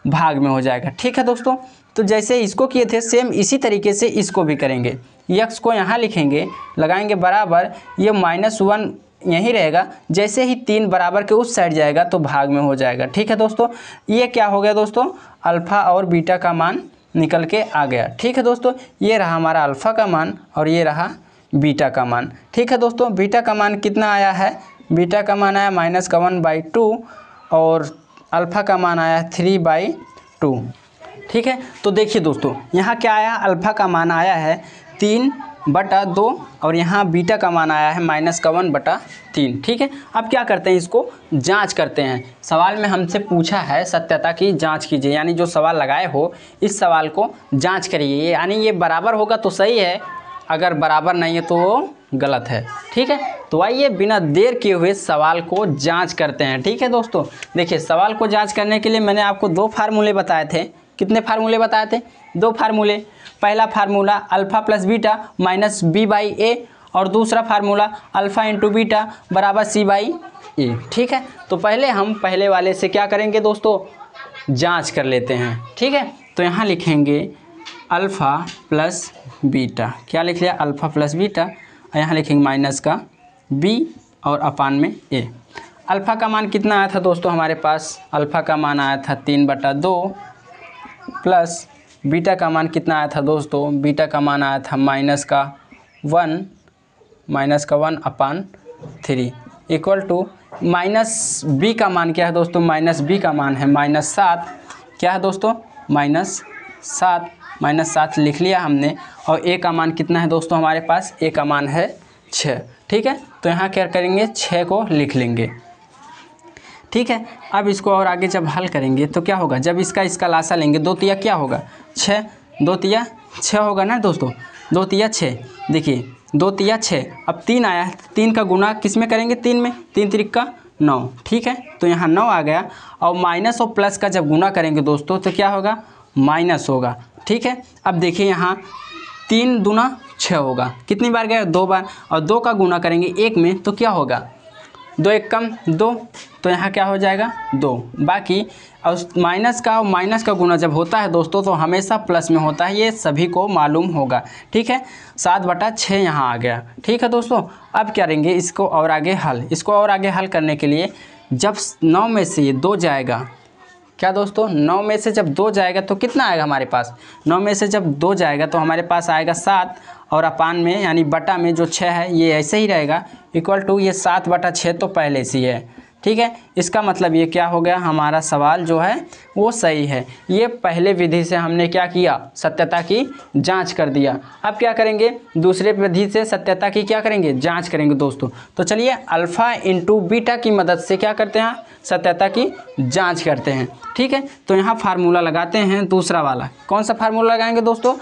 भाग में हो जाएगा। ठीक है दोस्तों, तो जैसे इसको किए थे सेम इसी तरीके से इसको भी करेंगे। x को यहाँ लिखेंगे, लगाएंगे बराबर, ये -1 यहीं रहेगा, जैसे ही 3 बराबर के उस साइड जाएगा तो भाग में हो जाएगा। ठीक है दोस्तों, ये क्या हो गया दोस्तों, अल्फ़ा और बीटा का मान निकल के आ गया। ठीक है दोस्तों, ये रहा हमारा अल्फ़ा का मान और ये रहा बीटा का मान। ठीक है दोस्तों, बीटा का मान कितना आया है, बीटा का मान आया -1/2 और अल्फ़ा का मान आया 3/2। ठीक है, तो देखिए दोस्तों यहाँ क्या आया, अल्फ़ा का मान आया है 3/2 और यहाँ बीटा का मान आया है -1/3। ठीक है, अब क्या करते हैं, इसको जांच करते हैं। सवाल में हमसे पूछा है सत्यता की जांच कीजिए, यानी जो सवाल लगाए हो इस सवाल को जांच करिए, यानी ये बराबर होगा तो सही है, अगर बराबर नहीं है तो वो गलत है। ठीक है, तो आइए बिना देर किए हुए सवाल को जांच करते हैं। ठीक है दोस्तों, देखिए सवाल को जांच करने के लिए मैंने आपको 2 फार्मूले बताए थे। कितने फार्मूले बताए थे, 2 फार्मूले। पहला formula alpha plus beta minus b/a और दूसरा फार्मूला अल्फ़ा इंटू बीटा बराबर c/a। ठीक है, तो पहले हम पहले वाले से क्या करेंगे दोस्तों, जांच कर लेते हैं। ठीक है, तो यहाँ लिखेंगे अल्फ़ा प्लस बीटा, क्या लिख लिया अल्फ़ा प्लस बीटा, और यहाँ लिखेंगे माइनस का b और अपान में a। अल्फ़ा का मान कितना आया था दोस्तों हमारे पास, अल्फ़ा का मान आया था 3/2 प्लस बीटा का मान कितना आया था दोस्तों, बीटा का मान आया था -1/3 इक्वल टू माइनस b का मान क्या है दोस्तों, माइनस b का मान है -7, क्या है दोस्तों -7 लिख लिया हमने। और a का मान कितना है दोस्तों हमारे पास, a का मान है 6। ठीक है, तो यहाँ क्या करेंगे 6 को लिख लेंगे। ठीक है, अब इसको और आगे जब हल करेंगे तो क्या होगा, जब इसका लासा लेंगे 2 तिया क्या होगा 6, 2 तिया 6 होगा ना दोस्तों, 2 तिया 6। देखिए 2 तिया 6, अब 3 आया है, 3 का गुना किस में करेंगे 3 में, 3 त्रिका 9। ठीक है, तो यहाँ 9 आ गया, और माइनस और प्लस का जब गुना करेंगे दोस्तों तो क्या होगा माइनस होगा। ठीक है, अब देखिए यहाँ 3 दूना 6 होगा, कितनी बार गया 2 बार, और 2 का गुना करेंगे 1 में तो क्या होगा 2 1 कम 2, तो यहाँ क्या हो जाएगा 2। बाकी और माइनस का गुना जब होता है दोस्तों तो हमेशा प्लस में होता है, ये सभी को मालूम होगा। ठीक है, 7/6 यहाँ आ गया। ठीक है दोस्तों, अब क्या करेंगे इसको और आगे हल करने के लिए जब 9 में से ये 2 जाएगा, क्या दोस्तों 9 में से जब 2 जाएगा तो कितना आएगा हमारे पास, 9 में से जब 2 जाएगा तो हमारे पास आएगा 7, और अपान में यानी बटा में जो 6 है ये ऐसे ही रहेगा, इक्वल टू ये 7/6 तो पहले से ही है। ठीक है, इसका मतलब ये क्या हो गया, हमारा सवाल जो है वो सही है। ये पहले विधि से हमने क्या किया, सत्यता की जांच कर दिया। अब क्या करेंगे, दूसरे विधि से सत्यता की क्या करेंगे, जांच करेंगे दोस्तों। तो चलिए अल्फ़ा इंटू बीटा की मदद से क्या करते हैं, सत्यता की जांच करते हैं। ठीक है, तो यहाँ फार्मूला लगाते हैं दूसरा वाला। कौन सा फार्मूला लगाएंगे दोस्तों,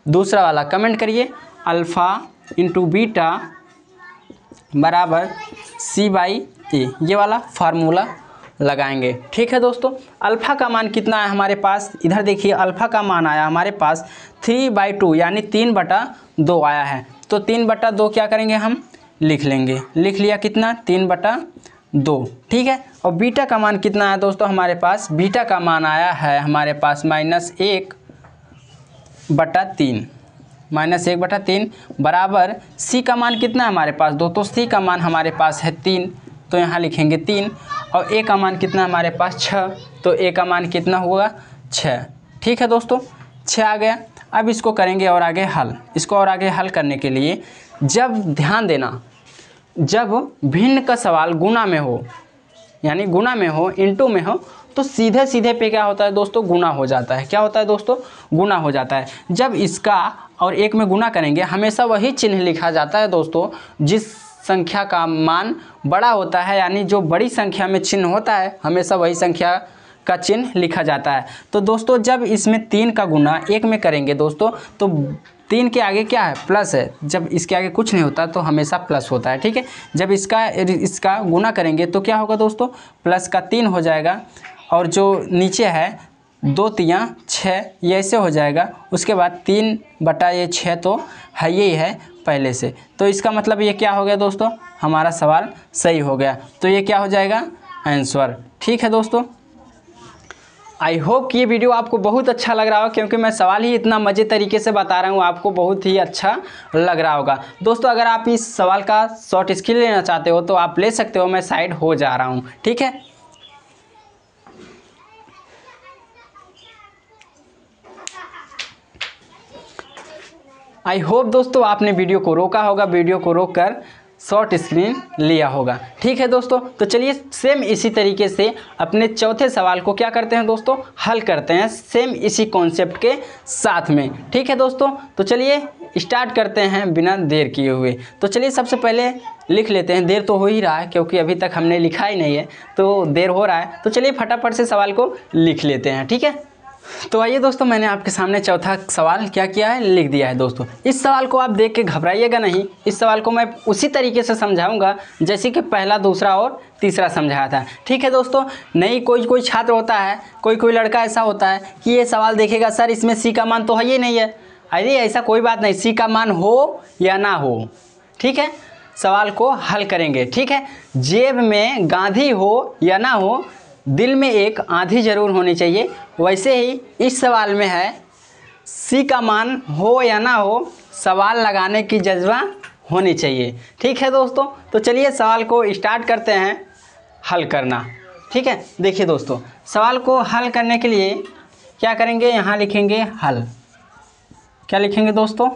दूसरा वाला, कमेंट करिए। अल्फ़ा इंटू बीटा बराबर C/A, ये वाला फार्मूला लगाएंगे। ठीक है दोस्तों, अल्फ़ा का मान कितना है हमारे पास, इधर देखिए अल्फ़ा का मान आया हमारे पास 3/2 यानी 3/2 आया है। तो 3/2 क्या करेंगे हम लिख लेंगे, लिख लिया कितना 3/2। ठीक है, और बीटा का मान कितना है दोस्तों हमारे पास, बीटा का मान आया है हमारे पास -1/3 बराबर C का मान कितना है हमारे पास दोस्तों, C का मान हमारे पास है 3, तो यहाँ लिखेंगे 3, और A का मान कितना हमारे पास 6, तो A का मान कितना होगा 6। ठीक है दोस्तों, 6 आ गया। अब इसको करेंगे और आगे हल। इसको और आगे हल करने के लिए जब ध्यान देना, जब भिन्न का सवाल गुणा में हो, यानी गुणा में हो, इंटू में हो, तो सीधे सीधे पे क्या होता है दोस्तों, गुणा हो जाता है। क्या होता है दोस्तों, गुणा हो जाता है। जब इसका और एक में गुणा करेंगे हमेशा वही चिन्ह लिखा जाता है दोस्तों, जिस संख्या का मान बड़ा होता है, यानी जो बड़ी संख्या में चिन्ह होता है हमेशा वही संख्या का चिन्ह लिखा जाता है। तो दोस्तों जब इसमें 3 का गुना 1 में करेंगे दोस्तों, तो 3 के आगे क्या है, प्लस है। जब इसके आगे कुछ नहीं होता तो हमेशा प्लस होता है। ठीक है, जब इसका गुना करेंगे तो क्या होगा दोस्तों, प्लस का 3 हो जाएगा, और जो नीचे है 2 3 6 ये ऐसे हो जाएगा। उसके बाद 3/6 तो है ही है पहले से, तो इसका मतलब ये क्या हो गया दोस्तों, हमारा सवाल सही हो गया। तो ये क्या हो जाएगा, आंसर। ठीक है दोस्तों, आई होप कि ये वीडियो आपको बहुत अच्छा लग रहा होगा, क्योंकि मैं सवाल ही इतना मज़े तरीके से बता रहा हूँ, आपको बहुत ही अच्छा लग रहा होगा। दोस्तों अगर आप इस सवाल का शॉर्ट स्क्रीन लेना चाहते हो तो आप ले सकते हो, मैं साइड हो जा रहा हूँ। ठीक है, आई होप दोस्तों आपने वीडियो को रोका होगा, वीडियो को रोक कर शॉर्ट स्क्रीन लिया होगा। ठीक है दोस्तों, तो चलिए सेम इसी तरीके से अपने चौथे सवाल को क्या करते हैं दोस्तों, हल करते हैं सेम इसी कॉन्सेप्ट के साथ में। ठीक है दोस्तों, तो चलिए स्टार्ट करते हैं बिना देर किए हुए। तो चलिए सबसे पहले लिख लेते हैं, देर तो हो ही रहा है क्योंकि अभी तक हमने लिखा ही नहीं है, तो देर हो रहा है। तो चलिए फटाफट से सवाल को लिख लेते हैं। ठीक है, तो आइए दोस्तों, मैंने आपके सामने चौथा सवाल क्या किया है, लिख दिया है दोस्तों। इस सवाल को आप देख के घबराइएगा नहीं, इस सवाल को मैं उसी तरीके से समझाऊंगा जैसे कि पहला, दूसरा और तीसरा समझाया था। ठीक है दोस्तों, नहीं कोई छात्र होता है, कोई लड़का ऐसा होता है कि ये सवाल देखेगा, सर इसमें C का मान तो है ही नहीं है। अरे ऐसा कोई बात नहीं, C का मान हो या ना हो, ठीक है, सवाल को हल करेंगे। ठीक है, जेब में गांधी हो या ना हो, दिल में एक आंधी जरूर होनी चाहिए। वैसे ही इस सवाल में है, C का मान हो या ना हो, सवाल लगाने की जज्बा होनी चाहिए। ठीक है दोस्तों, तो चलिए सवाल को स्टार्ट करते हैं हल करना। ठीक है, देखिए दोस्तों, सवाल को हल करने के लिए क्या करेंगे, यहाँ लिखेंगे हल। क्या लिखेंगे दोस्तों,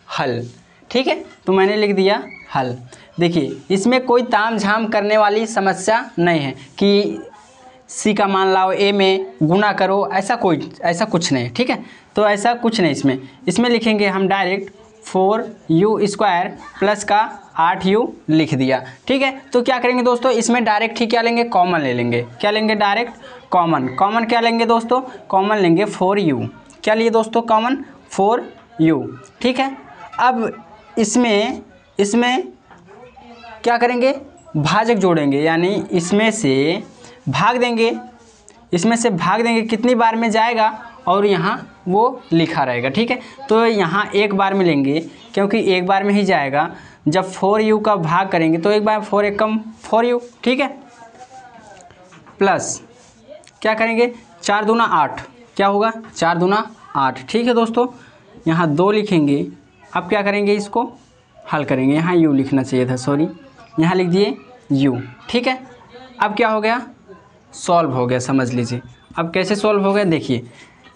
हल। ठीक है, तो मैंने लिख दिया हल। देखिए इसमें कोई ताम झाम करने वाली समस्या नहीं है कि C का मान लाओ A में गुना करो, ऐसा कुछ नहीं। ठीक है, तो ऐसा कुछ नहीं इसमें लिखेंगे हम डायरेक्ट 4u² प्लस का 8u लिख दिया। ठीक है, तो क्या करेंगे दोस्तों, इसमें डायरेक्ट ही क्या लेंगे, कॉमन ले लेंगे। क्या लेंगे, डायरेक्ट कॉमन क्या लेंगे दोस्तों, कॉमन लेंगे 4u। क्या लिए दोस्तों, कॉमन 4u। ठीक है, अब इसमें क्या करेंगे, भाजक जोड़ेंगे, यानी इसमें से भाग देंगे, कितनी बार में जाएगा और यहाँ वो लिखा रहेगा। ठीक है, तो यहाँ एक बार में लेंगे क्योंकि एक बार में ही जाएगा। जब 4u का भाग करेंगे तो एक बार 4 एकम 4u, ठीक है, प्लस क्या करेंगे 4 दूना 8, क्या होगा 4 दूना 8। ठीक है दोस्तों, यहाँ 2 लिखेंगे। अब क्या करेंगे, इसको हल करेंगे। यहाँ u लिखना चाहिए था, सॉरी, यहाँ लिख दिए u। ठीक है, अब क्या हो गया, सॉल्व हो गया, समझ लीजिए। अब कैसे सॉल्व हो गया देखिए,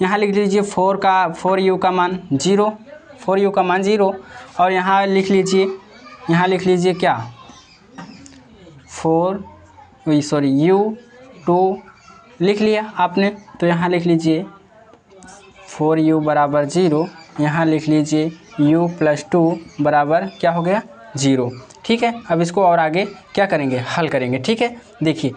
यहाँ लिख लीजिए 4u का मान 0, 4u का मान 0, और यहाँ लिख लीजिए क्या, u2 लिख लिया आपने। तो यहाँ लिख लीजिए 4u बराबर 0, यहाँ लिख लीजिए u + 2 बराबर क्या हो गया 0। ठीक है, अब इसको और आगे क्या करेंगे, हल करेंगे। ठीक है, देखिए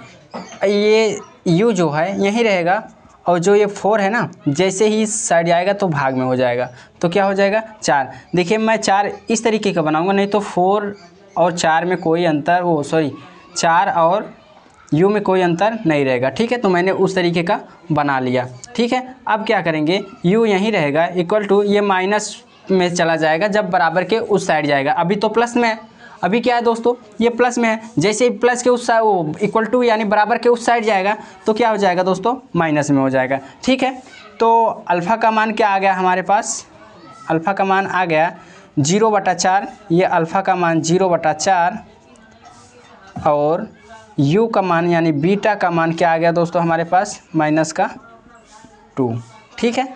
ये u जो है यहीं रहेगा, और जो ये 4 है ना, जैसे ही साइड जाएगा तो भाग में हो जाएगा, तो क्या हो जाएगा 4। देखिए मैं 4 इस तरीके का बनाऊंगा, नहीं तो 4 और 4 में कोई अंतर, 4 और u में कोई अंतर नहीं रहेगा। ठीक है, तो मैंने उस तरीके का बना लिया। ठीक है, अब क्या करेंगे, u यहीं रहेगा, इक्वल टू ये माइनस में चला जाएगा जब बराबर के उस साइड जाएगा। अभी तो प्लस में है, अभी क्या है दोस्तों, ये प्लस में है, जैसे ही प्लस के उस साइड इक्वल टू यानी बराबर के उस साइड जाएगा तो क्या हो जाएगा दोस्तों, माइनस में हो जाएगा। ठीक है, तो अल्फ़ा का मान क्या आ गया हमारे पास, अल्फ़ा का मान आ गया 0/4। ये अल्फ़ा का मान 0/4, और u का मान यानी बीटा का मान क्या आ गया दोस्तों हमारे पास, -2। ठीक है,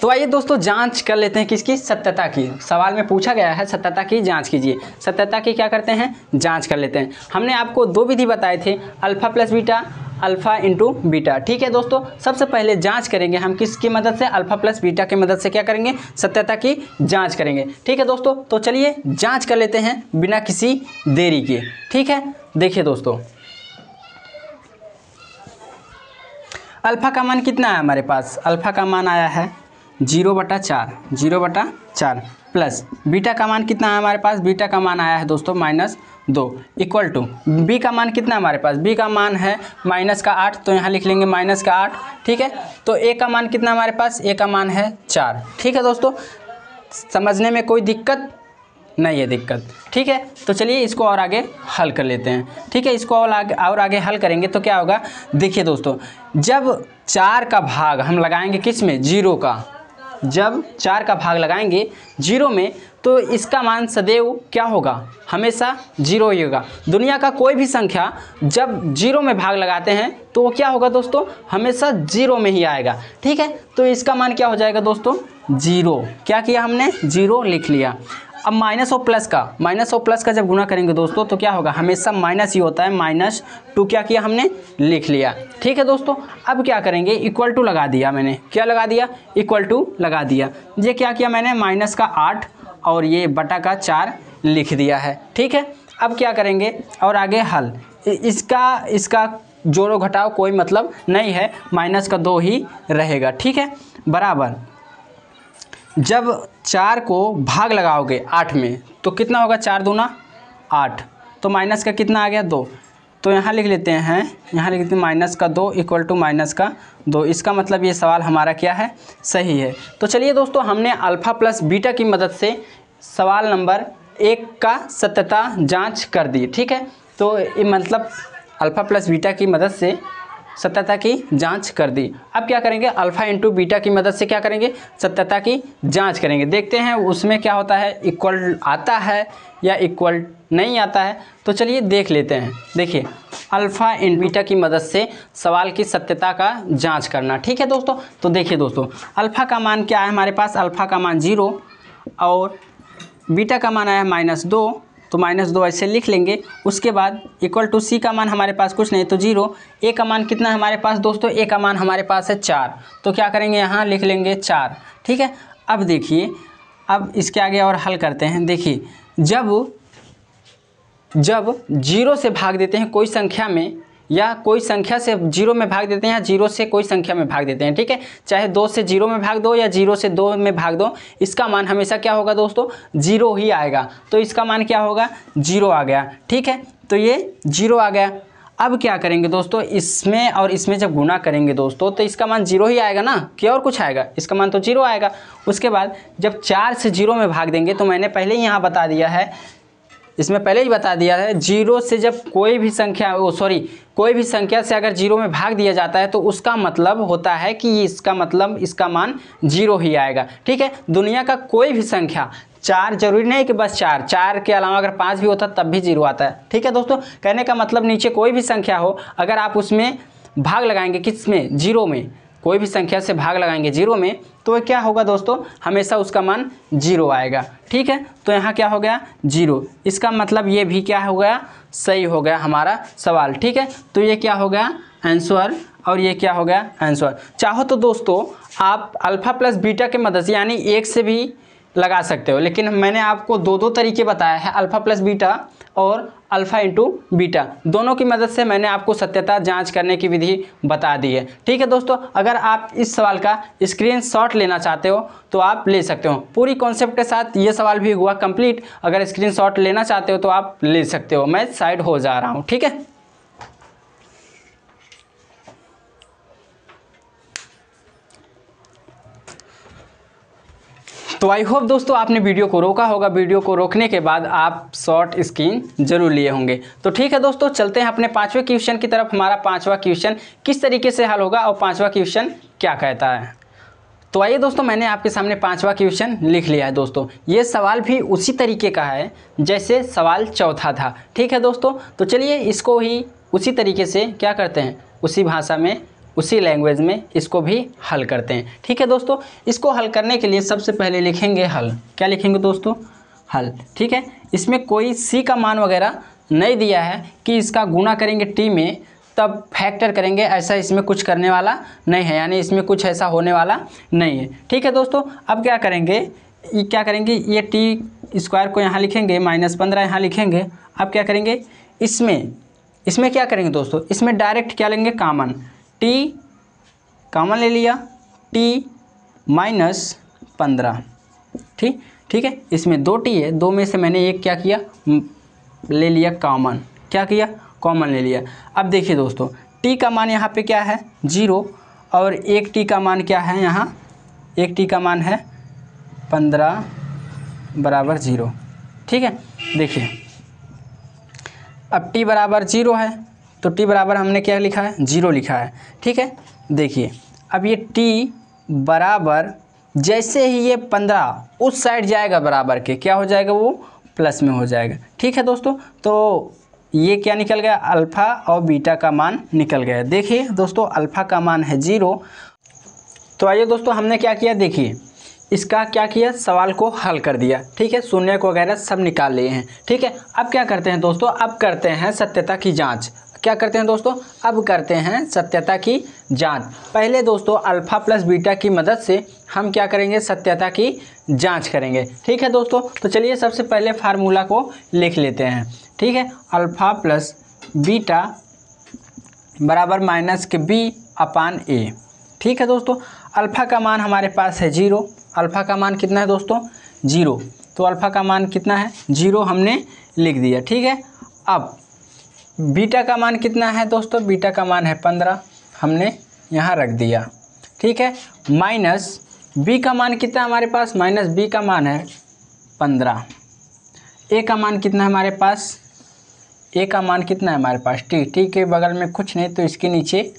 तो आइए दोस्तों जांच कर लेते हैं किसकी, सत्यता की। सवाल में पूछा गया है सत्यता की जांच कीजिए। सत्यता की क्या करते हैं, जांच कर लेते हैं। हमने आपको 2 विधि बताए थे, अल्फ़ा + बीटा, अल्फ़ा × बीटा। ठीक है दोस्तों, सबसे पहले जांच करेंगे हम किसकी मदद से, अल्फ़ा + बीटा की मदद से क्या करेंगे, सत्यता की जांच करेंगे। ठीक है दोस्तों, तो चलिए जांच कर लेते हैं बिना किसी देरी के। ठीक है, देखिए दोस्तों अल्फ़ा का मान कितना है हमारे पास, अल्फ़ा का मान आया है 0/4 प्लस बीटा का मान कितना है हमारे पास, बीटा का मान आया है दोस्तों -2, इक्वल टू बी का मान कितना है हमारे पास, बी का मान है -8, तो यहाँ लिख लेंगे -8। ठीक है, तो ए का मान कितना हमारे पास, ए का मान है 4। ठीक है दोस्तों, समझने में कोई दिक्कत नहीं है दिक्कत। ठीक है, तो चलिए इसको और आगे हल कर लेते हैं। ठीक है, इसको और आगे हल करेंगे तो क्या होगा, देखिए दोस्तों, जब 4 का भाग हम लगाएंगे किस में, 0 का, जब 4 का भाग लगाएंगे 0 में तो इसका मान सदैव क्या होगा, हमेशा 0 ही होगा। दुनिया का कोई भी संख्या जब 0 में भाग लगाते हैं तो वो क्या होगा दोस्तों, हमेशा 0 में ही आएगा। ठीक है, तो इसका मान क्या हो जाएगा दोस्तों, 0। क्या किया हमने, 0 लिख लिया। अब माइनस और प्लस का जब गुना करेंगे दोस्तों तो क्या होगा, हमेशा माइनस ही होता है, -2 क्या किया हमने, लिख लिया। ठीक है दोस्तों, अब क्या करेंगे, इक्वल टू लगा दिया मैंने, क्या लगा दिया, इक्वल टू लगा दिया। ये क्या किया मैंने, -8 और ये बटा का 4 लिख दिया है। ठीक है, अब क्या करेंगे और आगे हल, इसका जोड़ो घटाओ कोई मतलब नहीं है, -2 ही रहेगा। ठीक है, बराबर जब 4 को भाग लगाओगे 8 में तो कितना होगा, 4 दूना 8, तो माइनस का कितना आ गया 2, तो यहाँ लिख लेते हैं, -2 इक्वल टू -2। इसका मतलब ये सवाल हमारा क्या है, सही है। तो चलिए दोस्तों, हमने अल्फ़ा + बीटा की मदद से सवाल नंबर 1 का सत्यता जांच कर दी। ठीक है, तो ये मतलब अल्फ़ा + बीटा की मदद से सत्यता की जांच कर दी। अब क्या करेंगे, अल्फ़ा × बीटा की मदद से क्या करेंगे, सत्यता की जांच करेंगे। देखते हैं उसमें क्या होता है, इक्वल आता है या इक्वल नहीं आता है। तो चलिए देख लेते हैं। देखिए, अल्फ़ा × बीटा की मदद से सवाल की सत्यता का जांच करना। ठीक है दोस्तों, तो देखिए दोस्तों, अल्फ़ा का मान क्या है हमारे पास, अल्फ़ा का मान 0 और बीटा का मान आया -2, तो -2 ऐसे लिख लेंगे। उसके बाद इक्वल टू सी का मान हमारे पास कुछ नहीं तो 0। ए का मान कितना है हमारे पास दोस्तों, ए का मान हमारे पास है 4, तो क्या करेंगे यहाँ लिख लेंगे 4। ठीक है, अब देखिए, अब इसके आगे और हल करते हैं। देखिए, जब 0 से भाग देते हैं कोई संख्या में, या कोई संख्या से 0 में भाग देते हैं, या 0 से कोई संख्या में भाग देते हैं। ठीक है, चाहे 2 से 0 में भाग दो या 0 से 2 में भाग दो, इसका मान हमेशा क्या होगा दोस्तों, 0 ही आएगा। तो इसका मान क्या होगा, 0 आ गया। ठीक है, तो ये 0 आ गया। अब क्या करेंगे दोस्तों, इसमें और इसमें जब गुना करेंगे दोस्तों तो इसका मान 0 ही आएगा ना, क्या और कुछ आएगा, इसका मान तो 0 आएगा। उसके बाद जब 4 से 0 में भाग देंगे तो मैंने पहले ही यहाँ बता दिया है, इसमें पहले ही बता दिया है, 0 से जब कोई भी संख्या कोई भी संख्या से अगर 0 में भाग दिया जाता है तो उसका मतलब होता है कि इसका मतलब इसका मान 0 ही आएगा। ठीक है, दुनिया का कोई भी संख्या, 4 जरूरी नहीं कि बस 4 के अलावा अगर 5 भी होता तब भी 0 आता है। ठीक है दोस्तों, कहने का मतलब नीचे कोई भी संख्या हो, अगर आप उसमें भाग लगाएंगे, किस में, 0 में, कोई भी संख्या से भाग लगाएंगे 0 में, तो क्या होगा दोस्तों, हमेशा उसका मान 0 आएगा। ठीक है, तो यहाँ क्या हो गया, 0। इसका मतलब ये भी क्या हो गया, सही हो गया हमारा सवाल। ठीक है, तो ये क्या हो गया, आंसर, और ये क्या हो गया, आंसर। चाहो तो दोस्तों आप अल्फ़ा प्लस बीटा के मदद से यानी 1 से भी लगा सकते हो, लेकिन मैंने आपको दो तरीके बताया है, अल्फ़ा प्लस बीटा और अल्फ़ा इंटू बीटा, दोनों की मदद से मैंने आपको सत्यता जांच करने की विधि बता दी है। ठीक है दोस्तों, अगर आप इस सवाल का स्क्रीनशॉट लेना चाहते हो तो आप ले सकते हो, पूरी कॉन्सेप्ट के साथ ये सवाल भी हुआ कंप्लीट। अगर स्क्रीनशॉट लेना चाहते हो तो आप ले सकते हो, मैं साइड हो जा रहा हूँ। ठीक है, तो आई होप दोस्तों आपने वीडियो को रोका होगा, वीडियो को रोकने के बाद आप शॉर्ट स्क्रीन जरूर लिए होंगे। तो ठीक है दोस्तों, चलते हैं अपने 5वें क्वेश्चन की तरफ। हमारा 5वां क्वेश्चन किस तरीके से हल होगा और 5वां क्वेश्चन क्या कहता है। तो आइए दोस्तों, मैंने आपके सामने 5वां क्वेश्चन लिख लिया है दोस्तों। ये सवाल भी उसी तरीके का है जैसे सवाल चौथा था। ठीक है दोस्तों, तो चलिए इसको ही उसी तरीके से क्या करते हैं, उसी भाषा में, उसी लैंग्वेज में इसको भी हल करते हैं। ठीक है दोस्तों, इसको हल करने के लिए सबसे पहले लिखेंगे हल। क्या लिखेंगे दोस्तों, हल। ठीक है, इसमें कोई सी का मान वगैरह नहीं दिया है कि इसका गुना करेंगे टी में तब फैक्टर करेंगे, ऐसा इसमें कुछ करने वाला नहीं है, यानी इसमें कुछ ऐसा होने वाला नहीं है। ठीक है दोस्तों, अब क्या करेंगे, ये टी स्क्वायर को यहाँ लिखेंगे, -15 यहाँ लिखेंगे। अब क्या करेंगे, इसमें क्या करेंगे दोस्तों, इसमें डायरेक्ट क्या लेंगे, कॉमन, टी कॉमन ले लिया, टी -15। ठीक है, इसमें 2 टी है, 2 में से मैंने एक क्या किया, ले लिया कॉमन। क्या किया, कॉमन ले लिया। अब देखिए दोस्तों, टी का मान यहाँ पे क्या है, 0, और एक टी का मान क्या है, यहाँ एक टी का मान है 15 बराबर 0। ठीक है, देखिए अब टी बराबर 0 है तो टी बराबर हमने क्या लिखा है, 0 लिखा है। ठीक है, देखिए अब ये टी बराबर, जैसे ही ये 15 उस साइड जाएगा बराबर के, क्या हो जाएगा, वो प्लस में हो जाएगा। ठीक है दोस्तों, तो ये क्या निकल गया, अल्फ़ा और बीटा का मान निकल गया। देखिए दोस्तों, अल्फ़ा का मान है 0। तो आइए दोस्तों, हमने क्या किया, देखिए इसका क्या किया, सवाल को हल कर दिया। ठीक है, शून्य को वगैरह सब निकाल लिए हैं। ठीक है, अब क्या करते हैं दोस्तों, अब करते हैं सत्यता की जांच। क्या करते हैं दोस्तों, अब करते हैं सत्यता की जांच। पहले दोस्तों अल्फ़ा प्लस बीटा की मदद से हम क्या करेंगे, सत्यता की जांच करेंगे। ठीक है दोस्तों, तो चलिए सबसे पहले फार्मूला को लिख लेते हैं। ठीक है, अल्फ़ा प्लस बीटा बराबर -b/a। ठीक है दोस्तों, अल्फ़ा का मान हमारे पास है 0। अल्फ़ा का मान कितना है दोस्तों, 0, तो अल्फ़ा का मान कितना है, 0 हमने लिख दिया। ठीक है, अब बीटा का मान कितना है दोस्तों, बीटा का मान है 15, हमने यहाँ रख दिया। ठीक है, माइनस बी का मान कितना है हमारे पास, -b का मान है 15। ए का मान कितना है हमारे पास, ए का मान कितना है हमारे पास, टी के बगल में कुछ नहीं तो इसके नीचे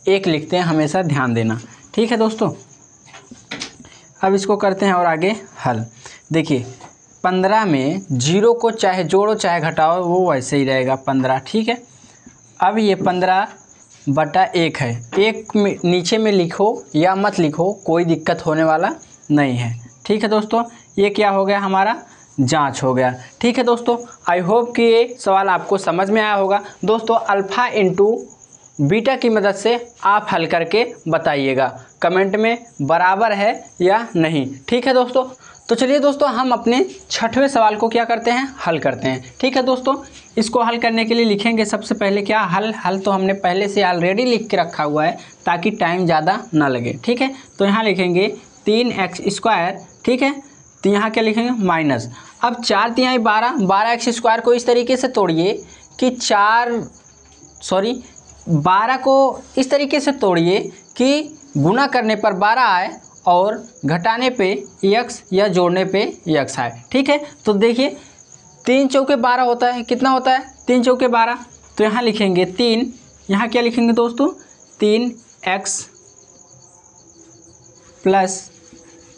1 लिखते हैं, हमेशा ध्यान देना। ठीक है दोस्तों, अब इसको करते हैं और आगे हल। देखिए 15 में 0 को चाहे जोड़ो चाहे घटाओ वो वैसे ही रहेगा 15। ठीक है, अब ये 15/1 है, 1 में नीचे में लिखो या मत लिखो, कोई दिक्कत होने वाला नहीं है। ठीक है दोस्तों, ये क्या हो गया, हमारा जांच हो गया। ठीक है दोस्तों, आई होप कि ये सवाल आपको समझ में आया होगा। दोस्तों अल्फ़ा इंटू बीटा की मदद से आप हल करके बताइएगा कमेंट में बराबर है या नहीं। ठीक है दोस्तों, तो चलिए दोस्तों हम अपने 6वें सवाल को क्या करते हैं, हल करते हैं। ठीक है दोस्तों, इसको हल करने के लिए लिखेंगे सबसे पहले क्या, हल तो हमने पहले से ऑलरेडी लिख के रखा हुआ है ताकि टाइम ज़्यादा ना लगे। ठीक है, तो यहाँ लिखेंगे 3x²। ठीक है, तो यहाँ क्या लिखेंगे, माइनस, अब 4×3 = 12, 12x² को इस तरीके से तोड़िए कि 4 सॉरी 12 को इस तरीके से तोड़िए कि गुना करने पर 12 आए और घटाने पे x या जोड़ने पे x आए। ठीक है, तो देखिए 3 चौके 12 होता है, कितना होता है 3 चौके 12, तो यहाँ लिखेंगे 3, यहाँ क्या लिखेंगे दोस्तों 3x प्लस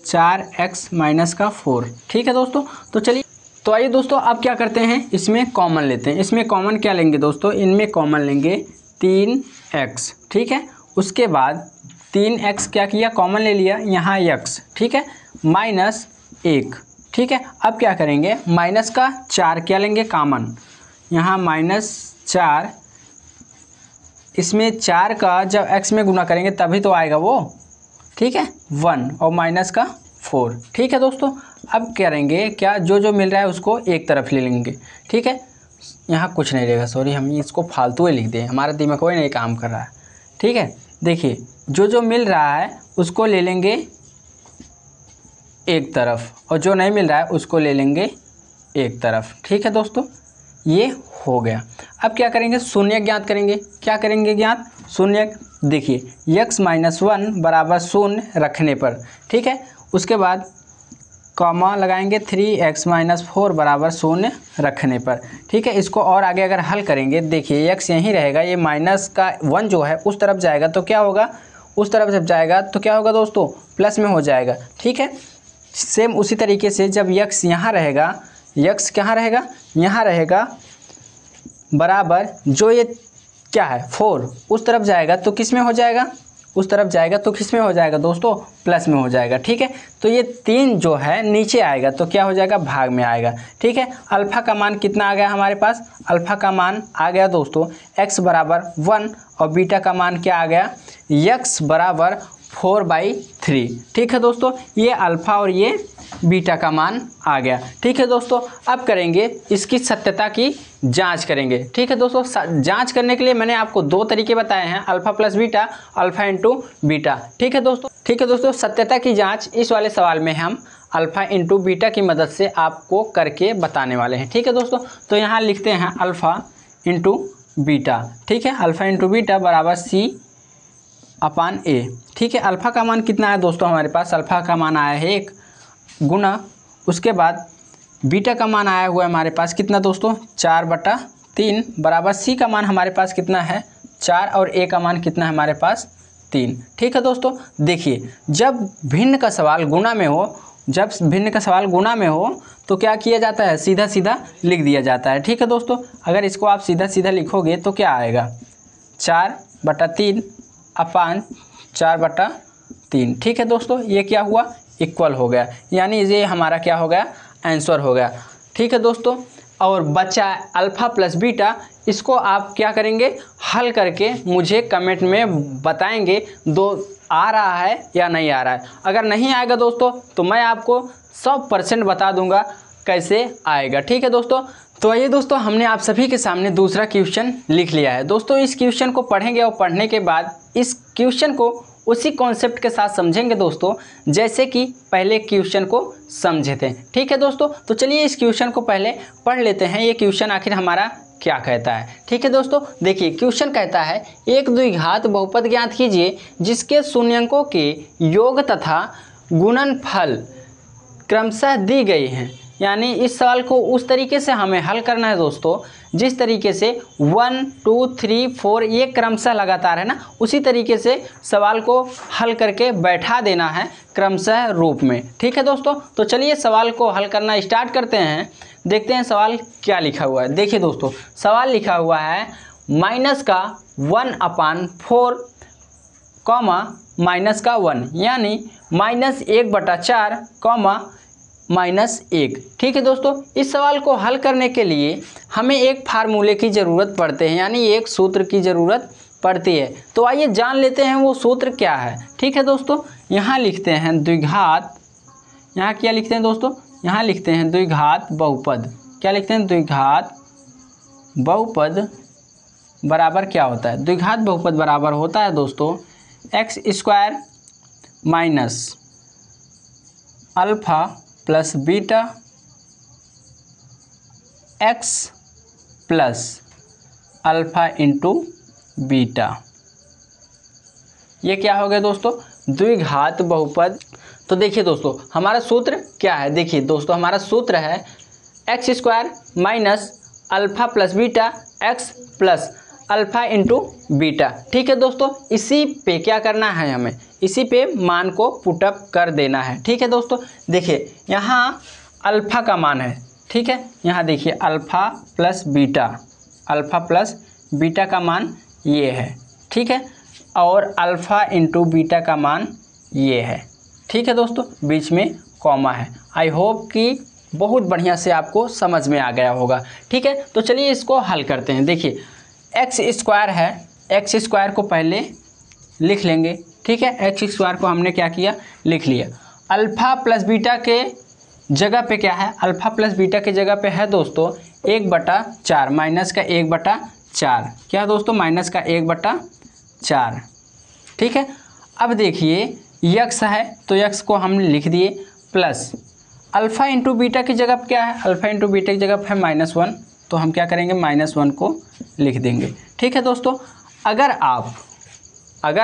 4x माइनस का 4। ठीक है दोस्तों, तो चलिए तो आइए दोस्तों अब क्या करते हैं, इसमें कॉमन लेते हैं। इसमें कॉमन क्या लेंगे दोस्तों, इनमें कॉमन लेंगे 3x। ठीक है, उसके बाद 3x क्या किया, कॉमन ले लिया, यहाँ x। ठीक है, माइनस 1। ठीक है, अब क्या करेंगे, माइनस का 4 क्या लेंगे कॉमन, यहाँ -4, इसमें 4 का जब x में गुना करेंगे तभी तो आएगा वो। ठीक है, 1 और माइनस का 4। ठीक है दोस्तों, अब करेंगे क्या, जो जो मिल रहा है उसको एक तरफ ले लेंगे। ठीक है, यहाँ कुछ नहीं रहेगा, सॉरी हम इसको फालतू ही लिख दें, हमारा दिमाग कोई नहीं काम कर रहा है। ठीक है, देखिए जो जो मिल रहा है उसको ले लेंगे एक तरफ और जो नहीं मिल रहा है उसको ले लेंगे एक तरफ। ठीक है दोस्तों, ये हो गया। अब क्या करेंगे, शून्य ज्ञात करेंगे। क्या करेंगे ज्ञात, शून्य। देखिए x माइनस 1 बराबर 0 रखने पर। ठीक है, उसके बाद कॉमा लगाएंगे 3x माइनस 4 बराबर 0 रखने पर। ठीक है, इसको और आगे अगर हल करेंगे, देखिए x यहीं रहेगा, ये माइनस का 1 जो है उस तरफ जाएगा तो क्या होगा, उस तरफ जब जाएगा तो क्या होगा दोस्तों, प्लस में हो जाएगा। ठीक है, सेम उसी तरीके से जब x यहाँ रहेगा, x कहाँ रहेगा, यहाँ रहेगा, बराबर जो ये क्या है 4 उस तरफ जाएगा तो किस में हो जाएगा, उस तरफ जाएगा तो किस में हो जाएगा दोस्तों, प्लस में हो जाएगा। ठीक है, तो ये 3 जो है नीचे आएगा तो क्या हो जाएगा, भाग में आएगा। ठीक है, अल्फ़ा का मान कितना आ गया हमारे पास, अल्फ़ा का मान आ गया दोस्तों x बराबर 1 और बीटा का मान क्या आ गया, x बराबर 4/3। ठीक है दोस्तों, ये अल्फ़ा और ये बीटा का मान आ गया। ठीक है दोस्तों, अब करेंगे इसकी सत्यता की जांच करेंगे। ठीक है दोस्तों, जांच करने के लिए मैंने आपको 2 तरीके बताए हैं, alpha plus beta, alpha into beta. ठीक है दोस्तों, सत्यता की जांच इस वाले सवाल में हम अल्फ़ा इंटू बीटा की मदद से आपको करके बताने वाले हैं। ठीक है दोस्तों, तो यहाँ लिखते हैं अल्फ़ा इंटू बीटा। ठीक है, अल्फ़ा इंटू बीटा बराबर C/A। ठीक है, अल्फ़ा का मान कितना है दोस्तों हमारे पास, अल्फ़ा का मान आया है 1 गुना, उसके बाद बीटा का मान आया हुआ है हमारे पास कितना दोस्तों, 4/3 बराबर C का मान हमारे पास कितना है 4 और A का मान कितना है हमारे पास 3। ठीक है दोस्तों, देखिए जब भिन्न का सवाल गुणा में हो, जब भिन्न का सवाल गुणा में हो तो क्या किया जाता है, सीधा सीधा लिख दिया जाता है। ठीक है दोस्तों, अगर इसको आप सीधा सीधा लिखोगे तो क्या आएगा, 4/3 अपान 4/3। ठीक है दोस्तों, ये क्या हुआ, इक्वल हो गया, यानी ये हमारा क्या हो गया, आंसर हो गया। ठीक है दोस्तों, और बचा अल्फ़ा प्लस बीटा, इसको आप क्या करेंगे, हल करके मुझे कमेंट में बताएंगे दो आ रहा है या नहीं आ रहा है। अगर नहीं आएगा दोस्तों तो मैं आपको 100% बता दूंगा कैसे आएगा। ठीक है दोस्तों, तो आइए दोस्तों, हमने आप सभी के सामने दूसरा क्वेश्चन लिख लिया है। दोस्तों इस क्वेश्चन को पढ़ेंगे और पढ़ने के बाद इस क्वेश्चन को उसी कॉन्सेप्ट के साथ समझेंगे दोस्तों, जैसे कि पहले क्वेश्चन को समझे थे। ठीक है दोस्तों, तो चलिए इस क्वेश्चन को पहले पढ़ लेते हैं, ये क्वेश्चन आखिर हमारा क्या कहता है। ठीक है दोस्तों, देखिए क्वेश्चन कहता है एक द्विघात बहुपद ज्ञात कीजिए जिसके शून्यंकों के योग तथा गुणनफल क्रमशः दी गई हैं। यानी इस सवाल को उस तरीके से हमें हल करना है दोस्तों, जिस तरीके से 1 2 3 4 ये क्रमशः लगातार है ना, उसी तरीके से सवाल को हल करके बैठा देना है क्रमशः रूप में। ठीक है दोस्तों, तो चलिए सवाल को हल करना स्टार्ट करते हैं, देखते हैं सवाल क्या लिखा हुआ है। देखिए दोस्तों, सवाल लिखा हुआ है माइनस का 1/4 कॉमा माइनस का 1, यानी -1/4 कॉमा -1। ठीक है दोस्तों, इस सवाल को हल करने के लिए हमें एक फार्मूले की ज़रूरत पड़ती है, यानी एक सूत्र की ज़रूरत पड़ती है। तो आइए जान लेते हैं वो सूत्र क्या है। ठीक है दोस्तों, यहाँ लिखते हैं द्विघात, यहाँ क्या लिखते हैं दोस्तों, यहाँ लिखते हैं द्विघात बहुपद। क्या लिखते हैं, द्विघात बहुपद बराबर क्या होता है, द्विघात बहुपद बराबर होता है दोस्तों x² minus alpha plus beta x plus alpha into beta. ये क्या हो गया दोस्तों, द्विघात बहुपद। तो देखिए दोस्तों हमारा सूत्र क्या है, देखिए दोस्तों हमारा सूत्र है x square minus alpha plus beta x plus alpha into beta. ठीक है दोस्तों, इसी पे क्या करना है, हमें इसी पे मान को पुटअप कर देना है। ठीक है दोस्तों, देखिए यहाँ अल्फा का मान है, ठीक है, यहाँ देखिए अल्फा प्लस बीटा का मान ये है, ठीक है, और अल्फ़ा इंटू बीटा का मान ये है। ठीक है दोस्तों, बीच में कॉमा है। आई होप कि बहुत बढ़िया से आपको समझ में आ गया होगा। ठीक है, तो चलिए इसको हल करते हैं। देखिए एक्स स्क्वायर है, एक्स स्क्वायर को पहले लिख लेंगे। ठीक है, एक्स स्क्वायर को हमने क्या किया, लिख लिया। अल्फ़ा प्लस बीटा के जगह पे क्या है, अल्फ़ा प्लस बीटा के जगह पे है दोस्तों 1/4, माइनस का 1/4। क्या दोस्तों, माइनस का 1/4। ठीक है, अब देखिए यक्स है तो यक्स को हम लिख दिए, प्लस अल्फ़ा इंटू बीटा की जगह पे क्या है, अल्फ़ा इंटू बीटा की जगह पे है -1, तो हम क्या करेंगे -1 को लिख देंगे। ठीक है दोस्तों, अगर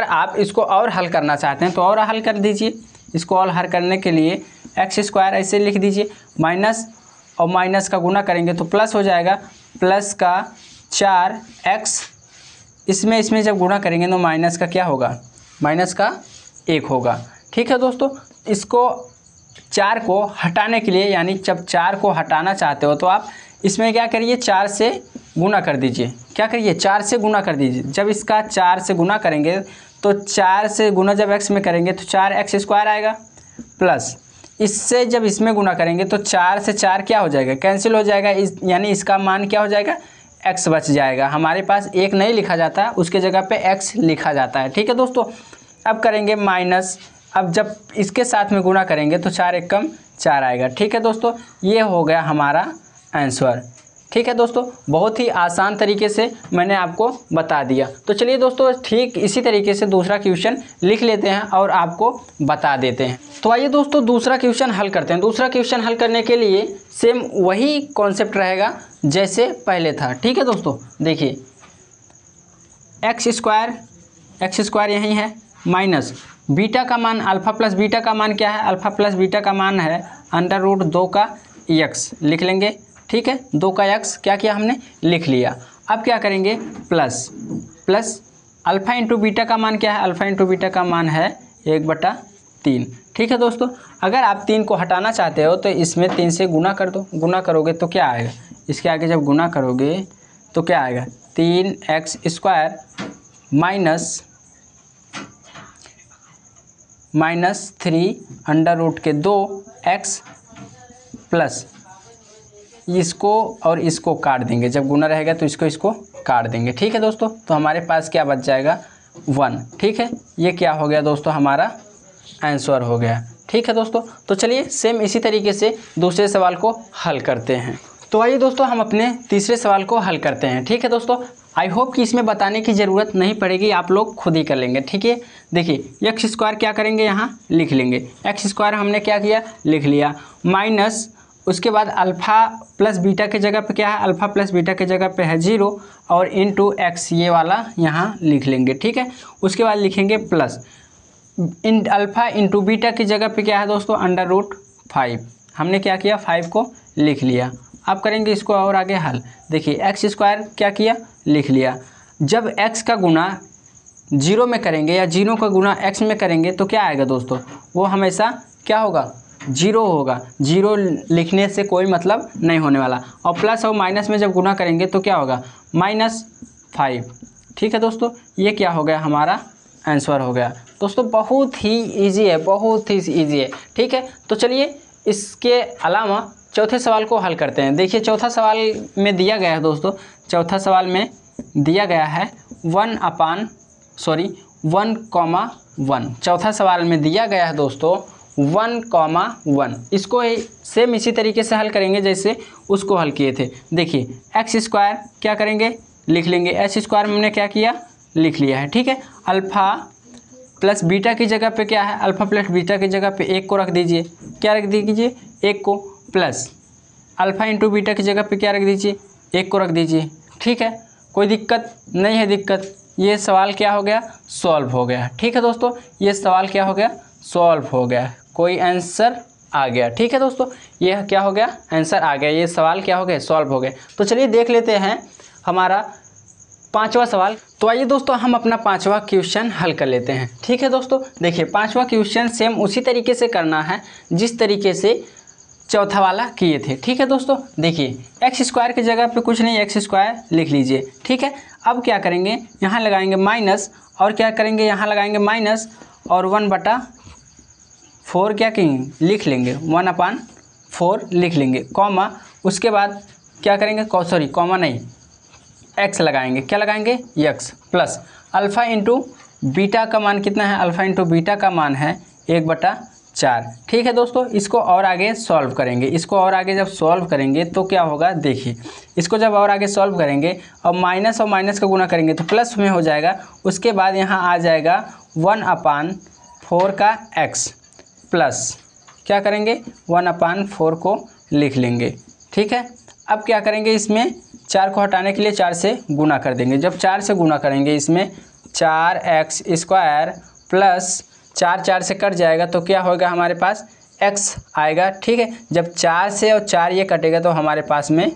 आप इसको और हल करना चाहते हैं तो और हल कर दीजिए। इसको और हल करने के लिए एक्स स्क्वायर ऐसे लिख दीजिए, माइनस और माइनस का गुना करेंगे तो प्लस हो जाएगा, प्लस का 4x, इसमें जब गुणा करेंगे तो माइनस का क्या होगा, माइनस का 1 होगा। ठीक है दोस्तों, इसको 4 को हटाने के लिए, यानी जब 4 को हटाना चाहते हो तो आप इसमें क्या करिए, 4 से गुना कर दीजिए। क्या करिए, 4 से गुना कर दीजिए। जब इसका 4 से गुना करेंगे तो 4 से गुना जब x में करेंगे तो 4x स्क्वायर आएगा, प्लस इससे जब इसमें गुना करेंगे तो 4 से 4 क्या हो जाएगा, कैंसिल हो जाएगा, यानी इसका मान क्या हो जाएगा, x बच जाएगा। हमारे पास 1 नहीं लिखा जाता, उसके जगह पे x लिखा जाता है। ठीक है दोस्तों, अब करेंगे माइनस, अब जब इसके साथ में गुना करेंगे तो 4 एकम 4 आएगा। ठीक है दोस्तों, ये हो गया हमारा आंसर। ठीक है दोस्तों, बहुत ही आसान तरीके से मैंने आपको बता दिया। तो चलिए दोस्तों, ठीक इसी तरीके से दूसरा क्वेश्चन लिख लेते हैं और आपको बता देते हैं। तो आइए दोस्तों दूसरा क्वेश्चन हल करते हैं। दूसरा क्वेश्चन हल करने के लिए सेम वही कॉन्सेप्ट रहेगा जैसे पहले था। ठीक है दोस्तों, देखिए एक्स स्क्वायर यही है, माइनस बीटा का मान, अल्फ़ा प्लस बीटा का मान क्या है, अल्फ़ा प्लस बीटा का मान है √2 का x, लिख लेंगे। ठीक है, 2 का x क्या किया हमने, लिख लिया। अब क्या करेंगे, प्लस अल्फ़ा इंटू बीटा का मान क्या है, अल्फ़ा इंटू बीटा का मान है 1/3। ठीक है दोस्तों, अगर आप 3 को हटाना चाहते हो तो इसमें 3 से गुना कर दो। गुना करोगे तो क्या आएगा, इसके आगे जब गुना करोगे तो क्या आएगा, 3x square minus 3√2x plus इसको और इसको काट देंगे। जब गुना रहेगा तो इसको काट देंगे। ठीक है दोस्तों, तो हमारे पास क्या बच जाएगा, 1। ठीक है, ये क्या हो गया दोस्तों, हमारा आंसर हो गया। ठीक है दोस्तों, तो चलिए सेम इसी तरीके से दूसरे सवाल को हल करते हैं। तो आइए दोस्तों हम अपने तीसरे सवाल को हल करते हैं। ठीक है दोस्तों, आई होप कि इसमें बताने की ज़रूरत नहीं पड़ेगी, आप लोग खुद ही कर लेंगे। ठीक है, देखिए एक्स स्क्वायर क्या करेंगे, यहाँ लिख लेंगे। एक्स स्क्वायर हमने क्या किया, लिख लिया, माइनस उसके बाद अल्फ़ा प्लस बीटा के जगह पे क्या है, अल्फ़ा प्लस बीटा के जगह पे है 0 और इंटू एक्स, ये वाला यहाँ लिख लेंगे। ठीक है, उसके बाद लिखेंगे प्लस अल्फ़ा इंटू बीटा की जगह पे क्या है दोस्तों, √5। हमने क्या किया, 5 को लिख लिया। अब करेंगे इसको और आगे हल। देखिए एक्स स्क्वायर क्या किया, लिख लिया। जब x का गुना 0 में करेंगे या 0 का गुना x में करेंगे तो क्या आएगा दोस्तों, वो हमेशा क्या होगा, 0 होगा। 0 लिखने से कोई मतलब नहीं होने वाला। और प्लस और माइनस में जब गुना करेंगे तो क्या होगा, -5। ठीक है दोस्तों, ये क्या हो गया, हमारा आंसर हो गया। दोस्तों बहुत ही ईजी है, बहुत ही ईजी है। ठीक है, तो चलिए इसके अलावा चौथे सवाल को हल करते हैं। देखिए चौथा सवाल में दिया गया है दोस्तों, चौथा सवाल में दिया गया है 1,1। चौथा सवाल में दिया गया है दोस्तों 1,1। इसको सेम इसी तरीके से हल करेंगे जैसे उसको हल किए थे। देखिए एक्स स्क्वायर क्या करेंगे, लिख लेंगे। एक्स स्क्वायर में हमने क्या किया, लिख लिया है। ठीक है, अल्फ़ा प्लस बीटा की जगह पे क्या है, अल्फ़ा प्लस बीटा की जगह पे 1 को रख दीजिए। क्या रख दीजिए, 1 को, प्लस अल्फ़ा इंटू बीटा की जगह पे क्या रख दीजिए, 1 को रख दीजिए। ठीक है, कोई दिक्कत नहीं है, दिक्कत ये सवाल क्या हो गया, सॉल्व हो गया। ठीक है दोस्तों, ये सवाल क्या हो गया, सॉल्व हो गया, कोई आंसर आ गया। ठीक है दोस्तों, ये क्या हो गया, आंसर आ गया, ये सवाल क्या हो गया, सॉल्व हो गए। तो चलिए देख लेते हैं हमारा 5वां सवाल। तो आइए दोस्तों हम अपना 5वां क्वेश्चन हल कर लेते हैं। ठीक है दोस्तों, देखिए 5वां क्वेश्चन सेम उसी तरीके से करना है जिस तरीके से चौथा वाला किए थे। ठीक है दोस्तों, देखिए एक्स स्क्वायर की जगह पे कुछ नहीं, एक्स स्क्वायर लिख लीजिए। ठीक है, अब क्या करेंगे, यहाँ लगाएंगे माइनस, और क्या करेंगे, यहाँ लगाएंगे माइनस और 1/4 क्या कहेंगे, लिख लेंगे, 1/4 लिख लेंगे, कॉमा, उसके बाद क्या करेंगे, सॉरी कॉमा नहीं, एक्स लगाएंगे, क्या लगाएंगे, x plus alpha into beta का मान कितना है, अल्फ़ा इंटू बीटा का मान है 1/4। ठीक है दोस्तों, इसको और आगे सॉल्व करेंगे, इसको और आगे जब सॉल्व करेंगे तो क्या होगा, देखिए इसको जब और आगे सॉल्व करेंगे और माइनस का गुना करेंगे तो प्लस में हो जाएगा। उसके बाद यहाँ आ जाएगा 1/4 का एक्स प्लस क्या करेंगे, 1/4 को लिख लेंगे। ठीक है, अब क्या करेंगे, इसमें 4 को हटाने के लिए 4 से गुना कर देंगे। जब 4 से गुना करेंगे इसमें 4x स्क्वायर प्लस 4 से कट जाएगा तो क्या होगा, हमारे पास x आएगा। ठीक है, जब 4 से और 4 ये कटेगा तो हमारे पास में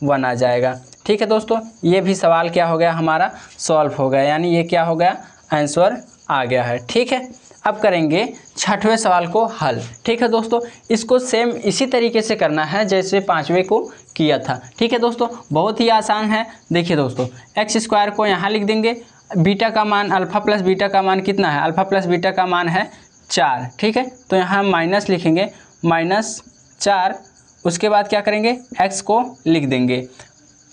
1 आ जाएगा। ठीक है दोस्तों, ये भी सवाल क्या हो गया, हमारा सॉल्व हो गया, यानी ये क्या हो गया, आंसर आ गया है। ठीक है, अब करेंगे 6वें सवाल को हल। ठीक है दोस्तों, इसको सेम इसी तरीके से करना है जैसे 5वें को किया था। ठीक है दोस्तों, बहुत ही आसान है। देखिए दोस्तों, एक्स स्क्वायर को यहाँ लिख देंगे, बीटा का मान, अल्फ़ा प्लस बीटा का मान कितना है, अल्फ़ा प्लस बीटा का मान है 4। ठीक है, तो यहाँ माइनस लिखेंगे, -4, उसके बाद क्या करेंगे, एक्स को लिख देंगे,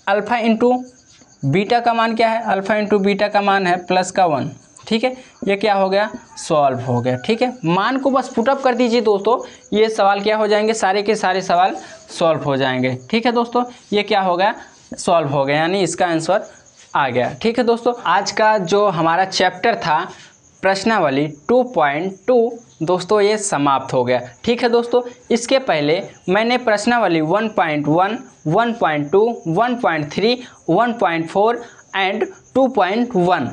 अल्फ़ा इंटू बीटा का मान क्या है, अल्फ़ा इंटू बीटा का मान है +1। ठीक है, ये क्या हो गया, सॉल्व हो गया। ठीक है, मान को बस पुटअप कर दीजिए दोस्तों, ये सवाल क्या हो जाएंगे, सारे के सारे सवाल सॉल्व हो जाएंगे। ठीक है दोस्तों, ये क्या हो गया, सॉल्व हो गया, यानी इसका आंसर आ गया। ठीक है दोस्तों, आज का जो हमारा चैप्टर था प्रश्नावली 2.2 दोस्तों ये समाप्त हो गया। ठीक है दोस्तों, इसके पहले मैंने प्रश्नावली 1.1, 1.2, 1.3, 1.4 एंड 2.1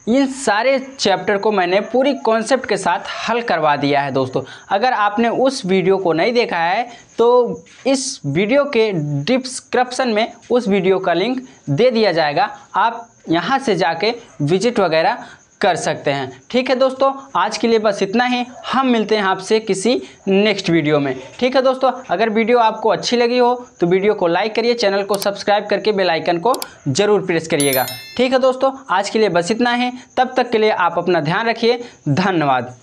इन सारे चैप्टर को मैंने पूरी कॉन्सेप्ट के साथ हल करवा दिया है दोस्तों। अगर आपने उस वीडियो को नहीं देखा है तो इस वीडियो के डिस्क्रिप्शन में उस वीडियो का लिंक दे दिया जाएगा, आप यहां से जाके विजिट वगैरह कर सकते हैं। ठीक है दोस्तों, आज के लिए बस इतना ही, हम मिलते हैं आपसे किसी नेक्स्ट वीडियो में। ठीक है दोस्तों, अगर वीडियो आपको अच्छी लगी हो तो वीडियो को लाइक करिए, चैनल को सब्सक्राइब करके बेल आइकन को जरूर प्रेस करिएगा। ठीक है दोस्तों, आज के लिए बस इतना ही, तब तक के लिए आप अपना ध्यान रखिए, धन्यवाद।